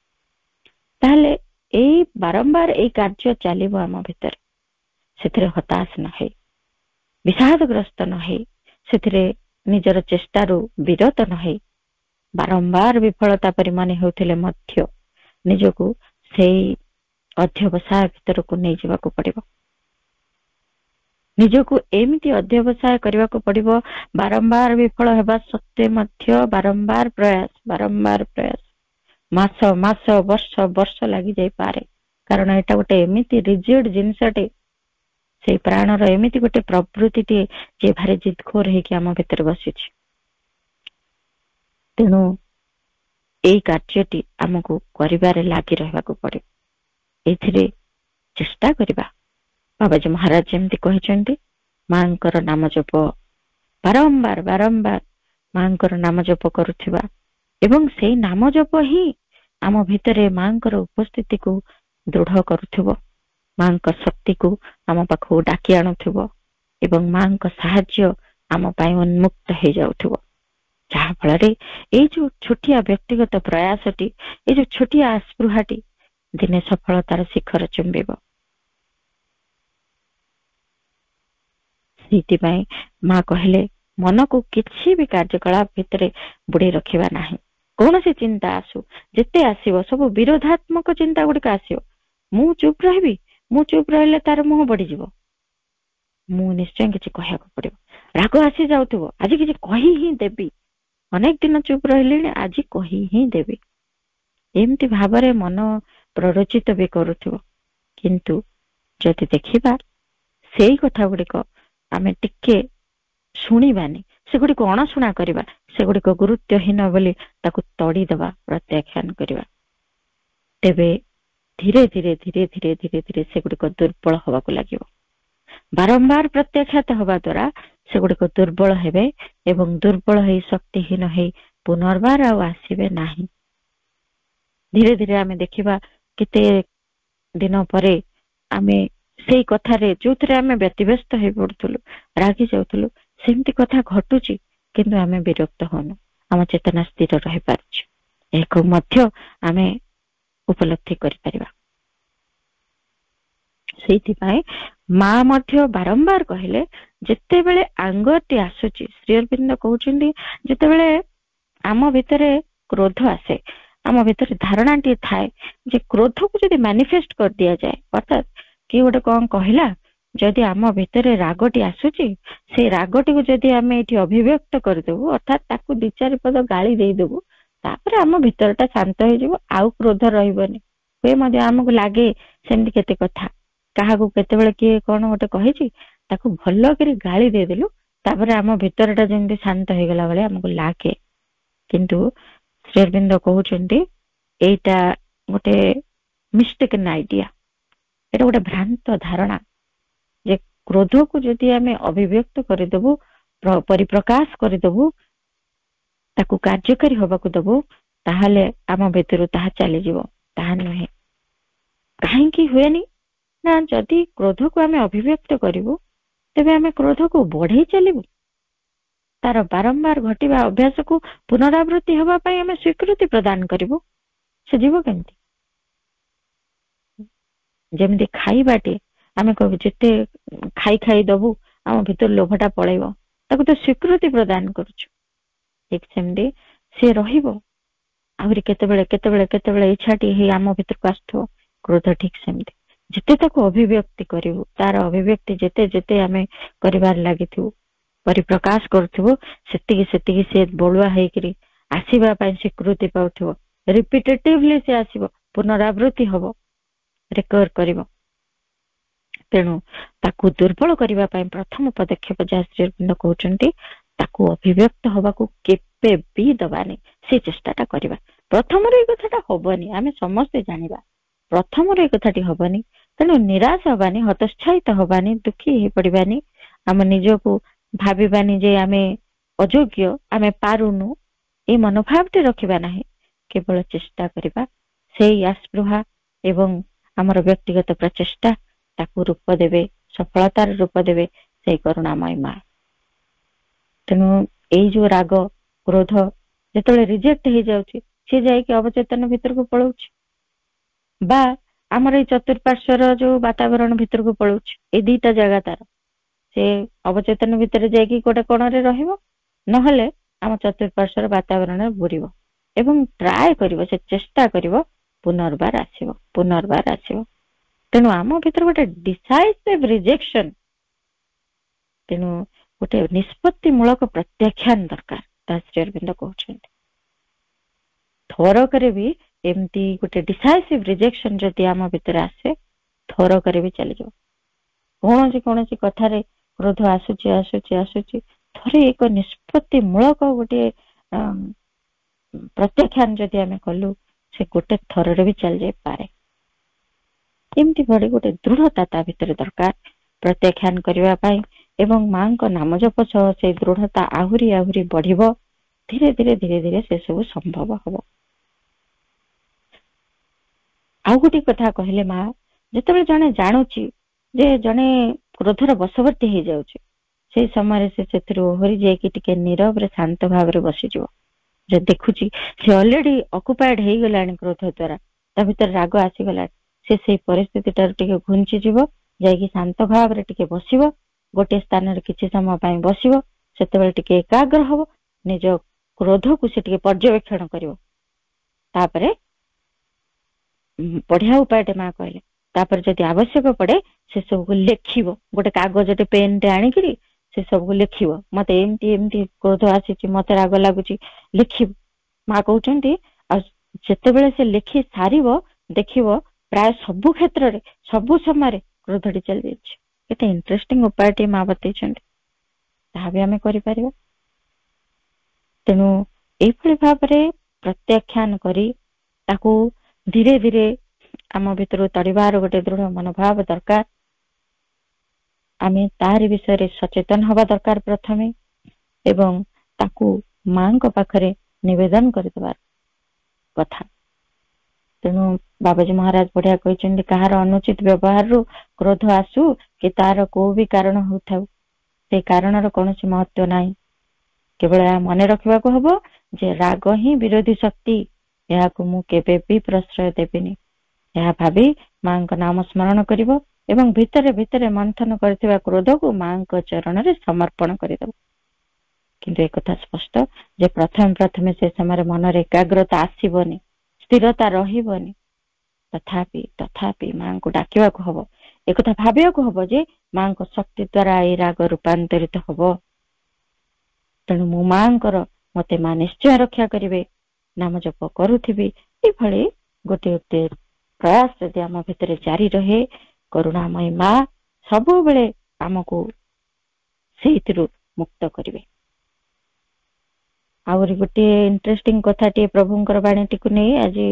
ତାହେଲେ ଏଇ ବାରମ୍ବାର ଏଇ କାର୍ଯ୍ୟ ଚାଲିବ ଆମ ଭିତରେ। ସେଥିରେ ହତାଶ ନ ହେଇ, ବିଷାଦଗ୍ରସ୍ତ ନ ହେଇ, ସେଥିରେ ନିଜର ଚେଷ୍ଟାରୁ ବିରତ ନ ହେଇ, ବାରମ୍ବାର ବିଫଳତା ପରି ମନେ ହେଉଥିଲେ ମଧ୍ୟ ନିଜକୁ ସେଇ ଅଧ୍ୟବସାୟ ଭିତରକୁ ନେଇଯିବାକୁ ପଡିବ। ନିଜକୁ ଏମିତି ଅଧ୍ୟବସାୟ କରିବାକୁ ପଡିବ, ବାରମ୍ବାର ବିଫଳ ହେବା ସତ୍ତ୍ୱେ ମଧ୍ୟ ବାରମ୍ବାର ପ୍ରୟାସ, ବାରମ୍ବାର ପ୍ରୟାସ, ମାସ ମାସ, ବର୍ଷ ବର୍ଷ ଲାଗି ଯାଇପାରେ। କାରଣ ଏଟା ଗୋଟେ ଏମିତି ରିଜିଡ୍ ଜିନିଷଟେ, ସେଇ ପ୍ରାଣର ଏମିତି ଗୋଟେ ପ୍ରବୃତ୍ତିଟିଏ ଯେ ଭାରି ଜିଦଖୋର ହେଇକି ଆମ ଭିତରେ ବସିଛି। ତେଣୁ ଏଇ କାର୍ଯ୍ୟଟି ଆମକୁ କରିବାରେ ଲାଗି ରହିବାକୁ ପଡିବ। ଏଥିରେ ଚେଷ୍ଟା କରିବା। ବାବାଜୀ ମହାରାଜ ଯେମିତି କହିଛନ୍ତି, ମାଙ୍କର ନାମ ଜପ ବାରମ୍ବାର ବାରମ୍ବାର ମାଙ୍କର ନାମ ଜପ କରୁଥିବା, ଏବଂ ସେଇ ନାମ ଜପ ହିଁ ଆମ ଭିତରେ ମାଙ୍କର ଉପସ୍ଥିତିକୁ ଦୃଢ କରୁଥିବ, ମାଙ୍କ ଶକ୍ତିକୁ ଆମ ପାଖକୁ ଡାକି ଆଣୁଥିବ ଏବଂ ମାଙ୍କ ସାହାଯ୍ୟ ଆମ ପାଇଁ ଉନ୍ମୁକ୍ତ ହେଇଯାଉଥିବ। ଯାହା ଫଳରେ ଏଇ ଯୋଉ ଛୋଟିଆ ବ୍ୟକ୍ତିଗତ ପ୍ରୟାସଟି, ଏଇ ଯୋଉ ଛୋଟିଆ ଆସ୍ପୃହାଟି ଦିନେ ସଫଳତାର ଶିଖର ଚୁମ୍ବିବ। ସେଇଥିପାଇଁ ମା କହିଲେ, ମନକୁ କିଛି ବି କାର୍ଯ୍ୟକଳାପ ଭିତରେ ବୁଡେଇ ରଖିବା ନାହିଁ। କୌଣସି ଚିନ୍ତା ଆସୁ, ଯେତେ ଆସିବ, ସବୁ ବିରୋଧାତ୍ମକ ଚିନ୍ତା ଗୁଡିକ ଆସିବ। ମୁଁ ଚୁପ ରହିବି, ମୁଁ ଚୁପ ରହିଲେ ତାର ମୁହଁ ବଢିଯିବ, ମୁଁ ନିଶ୍ଚୟ କିଛି କହିବାକୁ ପଡିବ। ରାଗ ଆସି ଯାଉଥିବ, ଆଜି କିଛି କହି ହିଁ ଦେବି, ଅନେକ ଦିନ ଚୁପ ରହିଲେଣି, ଆଜି କହି ହିଁ ଦେବି, ଏମିତି ଭାବରେ ମନ ପ୍ରରୋଚିତ ବି କରୁଥିବ। କିନ୍ତୁ ଯଦି ଦେଖିବା ସେଇ କଥା ଗୁଡିକ ଆମେ ଟିକେ ଶୁଣିବାନି, ସେଗୁଡିକୁ ଅଣଶୁଣା କରିବା, ସେଗୁଡିକ ଗୁରୁତ୍ୱହୀନ ବୋଲି ତାକୁ ତଡିଦେବା, ପ୍ରତ୍ୟାଖ୍ୟାନ କରିବା, ତେବେ ଧୀରେ ଧୀରେ ଧୀରେ ଧୀରେ ଧୀରେ ଧୀରେ ସେଗୁଡିକ ଦୁର୍ବଳ ହବାକୁ ଲାଗିବ। ବାରମ୍ବାର ପ୍ରତ୍ୟାଖ୍ୟାତ ହବା ଦ୍ୱାରା ସେଗୁଡିକ ଦୁର୍ବଳ ହେବେ ଏବଂ ଦୁର୍ବଳ ହେଇ ଶକ୍ତିହୀନ ହେଇ ପୁନର୍ବାର ଆଉ ଆସିବେ ନାହିଁ। ଧୀରେ ଧୀରେ ଆମେ ଦେଖିବା, କେତେ ଦିନ ପରେ ଆମେ ସେଇ କଥାରେ ଯୋଉଥିରେ ଆମେ ବ୍ୟତିବ୍ୟସ୍ତ ହେଇ ପଡୁଥିଲୁ, ରାଗି ଯାଉଥିଲୁ, ସେମିତି କଥା ଘଟୁଛି, କିନ୍ତୁ ଆମେ ବିରକ୍ତ ହଉନୁ, ଆମ ଚେତନା ସ୍ଥିର ରହିପାରୁଛି। ଏହାକୁ ମଧ୍ୟ ଆମେ ଉପଲବ୍ଧି କରିପାରିବା। ସେଇଥିପାଇଁ ମା ମଧ୍ୟ ବାରମ୍ବାର କହିଲେ, ଯେତେବେଳେ ଆଙ୍ଗରଟି ଆସୁଛି, ଶ୍ରୀ ଅରବିନ୍ଦ କହୁଛନ୍ତି, ଯେତେବେଳେ ଆମ ଭିତରେ କ୍ରୋଧ ଆସେ, ଆମ ଭିତରେ ଧାରଣାଟିଏ ଥାଏ ଯେ କ୍ରୋଧକୁ ଯଦି ମ୍ୟାନିଫେଷ୍ଟ କରିଦିଆଯାଏ, ଅର୍ଥାତ୍ କିଏ ଗୋଟେ କଣ କହିଲା, ଯଦି ଆମ ଭିତରେ ରାଗଟି ଆସୁଛି, ସେ ରାଗଟିକୁ ଯଦି ଆମେ ଏଠି ଅଭିବ୍ୟକ୍ତ କରିଦେବୁ, ଅର୍ଥାତ୍ ତାକୁ 2-4 ପଦ ଗାଳି ଦେଇଦେବୁ, ତାପରେ ଆମ ଭିତରଟା ଶାନ୍ତ ହେଇଯିବ, ଆଉ କ୍ରୋଧ ରହିବନି। ହୁଏ ମଧ୍ୟ ଆମକୁ ଲାଗେ ସେମିତି କେତେ କଥା, କାହାକୁ କେତେବେଳେ କିଏ କଣ ଗୋଟେ କହିଛି, ତାକୁ ଭଲ କରି ଗାଳି ଦେଇଦେଲୁ, ତାପରେ ଆମ ଭିତରଟା ଯେମିତି ଶାନ୍ତ ହେଇଗଲା ଭଳିଆ ଆମକୁ ଲାଗେ। କିନ୍ତୁ ଶ୍ରୀ ଅରବିନ୍ଦ କହୁଛନ୍ତି ଏଇଟା ଗୋଟେ ମିଷ୍ଟେକନ୍ ଆଇଡିଆ, ଏଇଟା ଗୋଟେ ଭ୍ରାନ୍ତ ଧାରଣା ଯେ କ୍ରୋଧକୁ ଯଦି ଆମେ ଅଭିବ୍ୟକ୍ତ କରିଦେବୁ, ପରିପ୍ରକାଶ କରିଦେବୁ, ତାକୁ କାର୍ଯ୍ୟକାରୀ ହବାକୁ ଦେବୁ, ତାହେଲେ ଆମ ଭିତରୁ ତାହା ଚାଲିଯିବ। ତାହା ନୁହେଁ। କାହିଁକି ହୁଏନି ନା, ଯଦି କ୍ରୋଧକୁ ଆମେ ଅଭିବ୍ୟକ୍ତ କରିବୁ, ତେବେ ଆମେ କ୍ରୋଧକୁ ବଢେଇ ଚାଲିବୁ। ତାର ବାରମ୍ବାର ଘଟିବା ଅଭ୍ୟାସକୁ ପୁନରାବୃତ୍ତି ହେବା ପାଇଁ ଆମେ ସ୍ୱୀକୃତି ପ୍ରଦାନ କରିବୁ, ସେ ଯିବ କେମିତି? ଯେମିତି ଖାଇବାଟି ଆମେ କହିବୁ ଯେତେ ଖାଇ ଖାଇ ଦବୁ ଆମ ଭିତରୁ ଲୋଭଟା ପଳେଇବ, ତାକୁ ତ ସ୍ୱୀକୃତି ପ୍ରଦାନ କରୁଛୁ। ଠିକ ସେମିତି ସେ ରହିବ, ଆହୁରି କେତେବେଳେ କେତେବେଳେ କେତେବେଳେ ଇଚ୍ଛାଟି ହେଇ ଆମ ଭିତରକୁ ଆସୁଥିବ। କ୍ରୋଧ ଠିକ ସେମିତି, ଯେତେ ତାକୁ ଅଭିବ୍ୟକ୍ତି କରିବୁ, ତାର ଅଭିବ୍ୟକ୍ତି ଯେତେ ଯେତେ ଆମେ କରିବାରେ ଲାଗିଥିବୁ, ପରିପ୍ରକାଶ କରୁଥିବୁ, ସେତିକି ସେତିକି ସେ ବଳୁଆ ହେଇକିରି ଆସିବା ପାଇଁ ସ୍ୱୀକୃତି ପାଉଥିବ। ରିପିଟେଟିଭଲି ସେ ଆସିବ, ପୁନରାବୃତ୍ତି ହବ, ରିକଭର କରିବ। ତେଣୁ ତାକୁ ଦୁର୍ବଳ କରିବା ପାଇଁ ପ୍ରଥମ ପଦକ୍ଷେପ ଯାହା ଶ୍ରୀ ଅରବିନ୍ଦ କହୁଛନ୍ତି, ତାକୁ ଅଭିବ୍ୟକ୍ତ ହବାକୁ କେବେ ବି ଦବାନି, ସେ ଚେଷ୍ଟାଟା କରିବା। ପ୍ରଥମରୁ ଏଇ କଥାଟା ହବନି, ଆମେ ସମସ୍ତେ ଜାଣିବା, ପ୍ରଥମରୁ ଏଇ କଥାଟି ହବନି। ତେଣୁ ନିରାଶ ହବାନି, ହତୋତ୍ସାହିତ ହବାନି, ଦୁଃଖୀ ହେଇପଡିବାନି, ଆମ ନିଜକୁ ଭାବିବାନି ଯେ ଆମେ ଅଯୋଗ୍ୟ, ଆମେ ପାରୁନୁ, ଏଇ ମନୋଭାବଟି ରଖିବା ନାହିଁ। କେବଳ ଚେଷ୍ଟା କରିବା, ସେଇ ଆସ୍ପୃହା ଏବଂ ଆମର ବ୍ୟକ୍ତିଗତ ପ୍ରଚେଷ୍ଟା ତାକୁ ରୂପ ଦେବେ, ସଫଳତାର ରୂପ ଦେବେ ସେଇ କରୁଣାମୟୀ ମା। ତେଣୁ ଏଇ ଯୋଉ ରାଗ, କ୍ରୋଧ ଯେତେବେଳେ ରିଜେକ୍ଟ ହେଇଯାଉଛି, ସେ ଯାଇକି ଅବଚେତନ ଭିତରକୁ ପଳଉଛି, ବା ଆମର ଏଇ ଚତୁଃପାର୍ଶ୍ୱର ଯୋଉ ବାତାବରଣ ଭିତରକୁ ପଳଉଛି। ଏଇ ଦିଟା ଜାଗା ତାର, ସେ ଅବଚେତନ ଭିତରେ ଯାଇକି ଗୋଟେ କୋଣରେ ରହିବ, ନହେଲେ ଆମ ଚତୁଃପାର୍ଶ୍ୱର ବାତାବରଣରେ ବୁରିବ ଏବଂ ଟ୍ରାଏ କରିବ, ସେ ଚେଷ୍ଟା କରିବ, ପୁନର୍ବାର ଆସିବ, ପୁନର୍ବାର ଆସିବ। ତେଣୁ ଆମ ଭିତରେ ଗୋଟେ ଡିସାଇସିଭ ରିଜେକ୍ସନ, ତେଣୁ ଗୋଟେ ନିଷ୍ପତ୍ତି ମୂଳକ ପ୍ରତ୍ୟାଖ୍ୟାନ ଦରକାର, ତା ଶ୍ରୀ ଅରବିନ୍ଦ କହୁଛନ୍ତି। ଥରକରେ ବି ଏମିତି ଗୋଟେ ଡିସାଇସିଭ ରିଜେକ୍ସନ ଯଦି ଆମ ଭିତରେ ଆସେ, ଥରକରେ ବି ଚାଲିଯିବ। କୌଣସି କୌଣସି କଥାରେ କ୍ରୋଧ ଆସୁଛି ଆସୁଛି ଆସୁଛି, ଥରେ ଏକ ନିଷ୍ପତ୍ତି ମୂଳକ ଗୋଟେ ପ୍ରତ୍ୟାଖ୍ୟାନ ଯଦି ଆମେ କଲୁ, ସେ ଗୋଟେ ଥରରେ ବି ଚାଲି ଯାଇପାରେ। ଏମିତି ଭଳି ଗୋଟେ ଦୃଢତା ତା ଭିତରେ ଦରକାର ପ୍ରତ୍ୟାଖ୍ୟାନ କରିବା ପାଇଁ, ଏବଂ ମାଙ୍କ ନାମ ଜପ ସହ ସେଇ ଦୃଢତା ଆହୁରି ଆହୁରି ବଢିବ। ଧୀରେ ଧୀରେ ଧୀରେ ଧୀରେ ସେ ସବୁ ସମ୍ଭବ ହବ। ଆଉ ଗୋଟେ କଥା କହିଲେ ମା, ଯେତେବେଳେ ଜଣେ ଜାଣୁଛି ଯେ ଜଣେ କ୍ରୋଧର ବଶବର୍ତ୍ତୀ ହେଇଯାଉଛି, ସେଇ ସମୟରେ ସେ ସେଥିରୁ ଓହରି ଯାଇକି ଟିକେ ନୀରବରେ ଶାନ୍ତ ଭାବରେ ବସିଯିବ। ଯେ ଦେଖୁଛି ସେ ଅଲରେଡି ଅକୁପାଏଡ ହେଇଗଲାଣି କ୍ରୋଧ ଦ୍ଵାରା, ତା ଭିତରେ ରାଗ ଆସିଗଲାଣି, ସେ ସେଇ ପରିସ୍ଥିତିଟାରୁ ଟିକେ ଘୁଞ୍ଚିଯିବ, ଯାଇକି ଶାନ୍ତ ଭାବରେ ଟିକେ ବସିବ, ଗୋଟିଏ ସ୍ଥାନରେ କିଛି ସମୟ ପାଇଁ ବସିବ। ସେତେବେଳେ ଟିକେ ଏକାଗ୍ର ହବ, ନିଜ କ୍ରୋଧକୁ ସେ ଟିକେ ପର୍ଯ୍ୟବେକ୍ଷଣ କରିବ। ତାପରେ ବଢିଆ ଉପାୟଟେ ମା କହିଲେ, ତାପରେ ଯଦି ଆବଶ୍ୟକ ପଡେ ସେ ସବୁକୁ ଲେଖିବ, ଗୋଟେ କାଗଜଟେ ପେନଟେ ଆଣିକିରି ସେ ସବୁକୁ ଲେଖିବ। ମତେ ଏମିତି ଏମିତି କ୍ରୋଧ ଆସିଛି, ମତେ ରାଗ ଲାଗୁଛି, ଲେଖିବ। ମା କହୁଛନ୍ତି, ଆଉ ଯେତେବେଳେ ସେ ଲେଖି ସାରିବ, ଦେଖିବ ପ୍ରାୟ ସବୁ କ୍ଷେତ୍ରରେ, ସବୁ ସମୟରେ କ୍ରୋଧଟି ଚାଲିଯାଇଛି। କେତେ ଇଣ୍ଟରେଷ୍ଟିଂ ଉପାୟଟି ମା ବତେଇଛନ୍ତି, ତାହା ବି ଆମେ କରିପାରିବା। ତେଣୁ ଏଇଭଳି ଭାବରେ ପ୍ରତ୍ୟାଖ୍ୟାନ କରି ତାକୁ ଧୀରେ ଧୀରେ ଆମ ଭିତରୁ ତଡ଼ିବାର ଗୋଟେ ଦୃଢ ମନୋଭାବ ଦରକାର। ଆମେ ତାରି ବିଷୟରେ ସଚେତନ ହବା ଦରକାର ପ୍ରଥମେ, ଏବଂ ତାକୁ ମାଙ୍କ ପାଖରେ ନିବେଦନ କରିଦେବାର କଥା। ତେଣୁ ବାବାଜୀ ମହାରାଜ ବଢିଆ କହିଛନ୍ତି, କାହାର ଅନୁଚିତ ବ୍ୟବହାରରୁ କ୍ରୋଧ ଆସୁ କି ତାର କୋଉ ବି କାରଣ ହଉଥାଉ, ସେ କାରଣର କୌଣସି ମହତ୍ଵ ନାହିଁ। କେବଳ ଏହା ମନେ ରଖିବାକୁ ହବ ଯେ ରାଗ ହିଁ ବିରୋଧୀ ଶକ୍ତି, ଏହାକୁ ମୁଁ କେବେ ବି ପ୍ରଶ୍ରୟ ଦେବିନି। ଏହା ଭାବି ମାଙ୍କ ନାମ ସ୍ମରଣ କରିବ ଏବଂ ଭିତରେ ଭିତରେ ମନ୍ଥନ କରିଥିବା କ୍ରୋଧକୁ ମାଙ୍କ ଚରଣରେ ସମର୍ପଣ କରିଦେବ। କିନ୍ତୁ ଏକଥା ସ୍ପଷ୍ଟ ଯେ ପ୍ରଥମେ ପ୍ରଥମେ ସେ ସମୟରେ ମନରେ ଏକାଗ୍ରତା ଆସିବନି, ସ୍ଥିରତା ରହିବନି। ତଥାପି ତଥାପି ମାଙ୍କୁ ଡାକିବାକୁ ହବ, ଏକଥା ଭାବିବାକୁ ହବ ଯେ ମାଙ୍କ ଶକ୍ତି ଦ୍ୱାରା ଏଇ ରାଗ ରୂପାନ୍ତରିତ ହବ। ତେଣୁ ମୁଁ ମାଙ୍କର ମତେ ମା ନିଶ୍ଚୟ ରକ୍ଷା କରିବେ, ନାମ ଜପ କରୁଥିବି। ଏଭଳି ଗୋଟିଏ ଗୋଟିଏ ପ୍ରୟାସ ଯଦି ଆମ ଭିତରେ ଜାରି ରହେ, କରୁଣାମୟୀ ମା ସବୁବେଳେ ଆମକୁ ସେଇଥିରୁ ମୁକ୍ତ କରିବେ। ଆହୁରି ଗୋଟିଏ ଇଣ୍ଟରେଷ୍ଟିଂ କଥାଟିଏ ପ୍ରଭୁଙ୍କର ବାଣୀଟିକୁ ନେଇ ଆଜି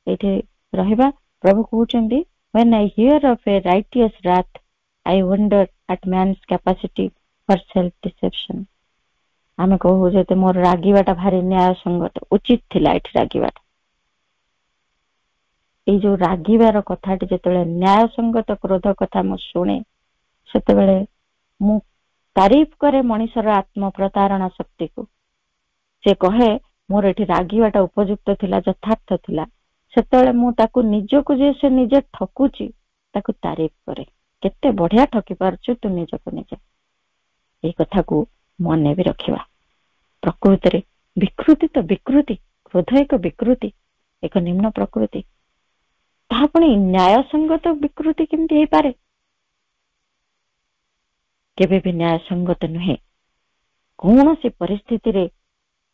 ଏଇଠି ରହିବା। ପ୍ରଭୁ କହୁଛନ୍ତି, when I hear of a righteous wrath, I wonder at man's capacity for self-deception. ଆମେ କହୁ ଯେତେ ମୋର ରାଗିବାଟା ଭାରି ନ୍ୟାୟ ସଙ୍ଗତ, ଉଚିତ ଥିଲା ଏଠି ରାଗିବାଟା। ଏଇ ଯୋଉ ରାଗିବାର କଥାଟି ଯେତେବେଳେ ନ୍ୟାୟ ସଙ୍ଗତ କ୍ରୋଧ କଥା ମୁଁ ଶୁଣେ, ସେତେବେଳେ ମୁଁ ତାରିଫ କରେ ମଣିଷର ଆତ୍ମ ପ୍ରତାରଣା ଶକ୍ତିକୁ। ସେ କହେ ମୋର ଏଠି ରାଗିବାଟା ଉପଯୁକ୍ତ ଥିଲା, ଯଥାର୍ଥ ଥିଲା। ସେତେବେଳେ ମୁଁ ତାକୁ ନିଜକୁ ଯେ ସେ ନିଜେ ଠକୁଛି ତାକୁ ତାରିଫ କରେ, କେତେ ବଢିଆ ଠକି ପାରୁଛୁ ତୁ ନିଜକୁ ନିଜେ। ଏଇ କଥାକୁ ମନେ ବି ରଖିବା। ପ୍ରକୃତରେ ବିକୃତି ତ ବିକୃତି, କ୍ରୋଧ ଏକ ବିକୃତି, ଏକ ନିମ୍ନ ପ୍ରକୃତି। ତାହା ପୁଣି ନ୍ୟାୟସଙ୍ଗତ ବିକୃତି କେମିତି ହେଇପାରେ? କେବେ ବି ନ୍ୟାୟସଙ୍ଗତ ନୁହେଁ। କୌଣସି ପରିସ୍ଥିତିରେ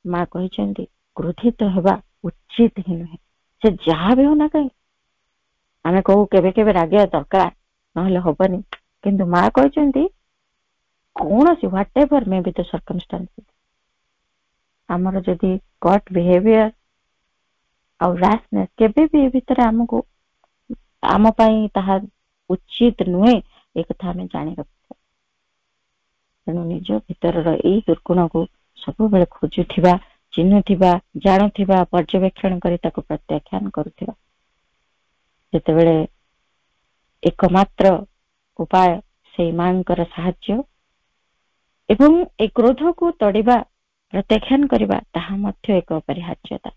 ମା କହିଛନ୍ତି କ୍ରୋଧିତ ହେବା ଉଚିତ ହିଁ ନୁହେଁ, ସେ ଯାହା ବି ହଉନା କାହିଁକି। ଆମେ କହୁ କେବେ କେବେ ରାଗିବା ଦରକାର, ନହେଲେ ହବନି। କିନ୍ତୁ ମା କହିଛନ୍ତି କୌଣସି ହ୍ୱାଟ ଏଭର ମେ ବି ଦ ସରକମଷ୍ଟାନ୍ସ, ଆମର ଯଦି ଗଟ୍ ବିହେଭିୟର ଆଉ ରାସନେସ୍ କେବେ ବି ଏ ଭିତରେ ଆମକୁ ଆମ ପାଇଁ ତାହା ଉଚିତ ନୁହେଁ, ଏ କଥା ଆମେ ଜାଣି ରଖିବା। ତେଣୁ ନିଜ ଭିତରର ଏଇ ଦୁର୍ଗୁଣକୁ ସବୁବେଳେ ଖୋଜୁଥିବା, ଚିହ୍ନୁଥିବା, ଜାଣୁଥିବା, ପର୍ଯ୍ୟବେକ୍ଷଣ କରି ତାକୁ ପ୍ରତ୍ୟାଖ୍ୟାନ କରୁଥିବା। ଯେତେବେଳେ ଏକମାତ୍ର ଉପାୟ ସେଇ ମାଙ୍କର ସାହାଯ୍ୟ ଏବଂ ଏ କ୍ରୋଧକୁ ତଡ଼ିବା, ପ୍ରତ୍ୟାଖ୍ୟାନ କରିବା, ତାହା ମଧ୍ୟ ଏକ ଅପରିହାର୍ଯ୍ୟତା।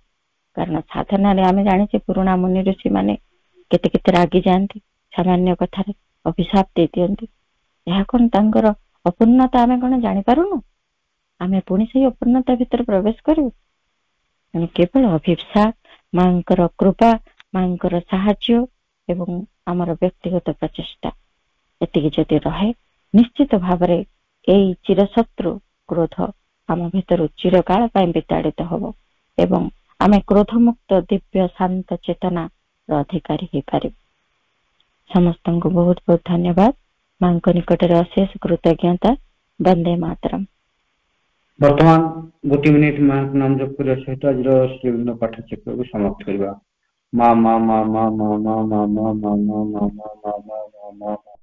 କାରଣ ସାଧନାରେ ଆମେ ଜାଣିଛେ ପୁରୁଣା ମୁନି ଋଷି ମାନେ କେତେ କେତେ ରାଗି ଯାଆନ୍ତି, ସାମାନ୍ୟ କଥାରେ ଅଭିଶାପ ଦେଇ ଦିଅନ୍ତି। ଏହା କଣ ତାଙ୍କର ଅପୂର୍ଣ୍ଣତା ଆମେ କଣ ଜାଣିପାରୁନୁ? ଆମେ ପୁଣି ସେଇ ଅପୂର୍ଣ୍ଣତା ଭିତରେ ପ୍ରବେଶ କରିବୁ? ତେଣୁ କେବଳ ଅଭିପ୍ସା, ମାଙ୍କର କୃପା, ମାଙ୍କର ସାହାଯ୍ୟ ଏବଂ ଆମର ବ୍ୟକ୍ତିଗତ ପ୍ରଚେଷ୍ଟା, ଏତିକି ଯଦି ରହେ, ନିଶ୍ଚିତ ଭାବରେ ଏଇ ଚିରଶତ୍ରୁ କ୍ରୋଧ ଆମ ଭିତରୁ ଚିରକାଳ ପାଇଁ ବିତାଡ଼ିତ ହବ ଏବଂ ଆମେ କ୍ରୋଧମୁକ୍ତ ଦିବ୍ୟ ଶାନ୍ତ ଚେତନାର ଅଧିକାରୀ ହେଇପାରିବୁ। ସମସ୍ତଙ୍କୁ ବହୁତ ବହୁତ ଧନ୍ୟବାଦ। ମାଙ୍କ ନିକଟରେ ଅଶେଷ କୃତଜ୍ଞତା। ବନ୍ଦେ ମାତରମ୍। ବର୍ତ୍ତମାନ 1 ମିନିଟ ମାଙ୍କ ନାମ ଜପ କରିବା ସହିତ ଆଜିର ଶ୍ରୀବୃନ୍ଦ ପାଠଚକ୍ରକୁ ସମାପ୍ତ କରିବା। ମା ମା ମା ମା ମା ମା ମା ମା ମା ମା ମା ମା ମା ମା ମା ମା।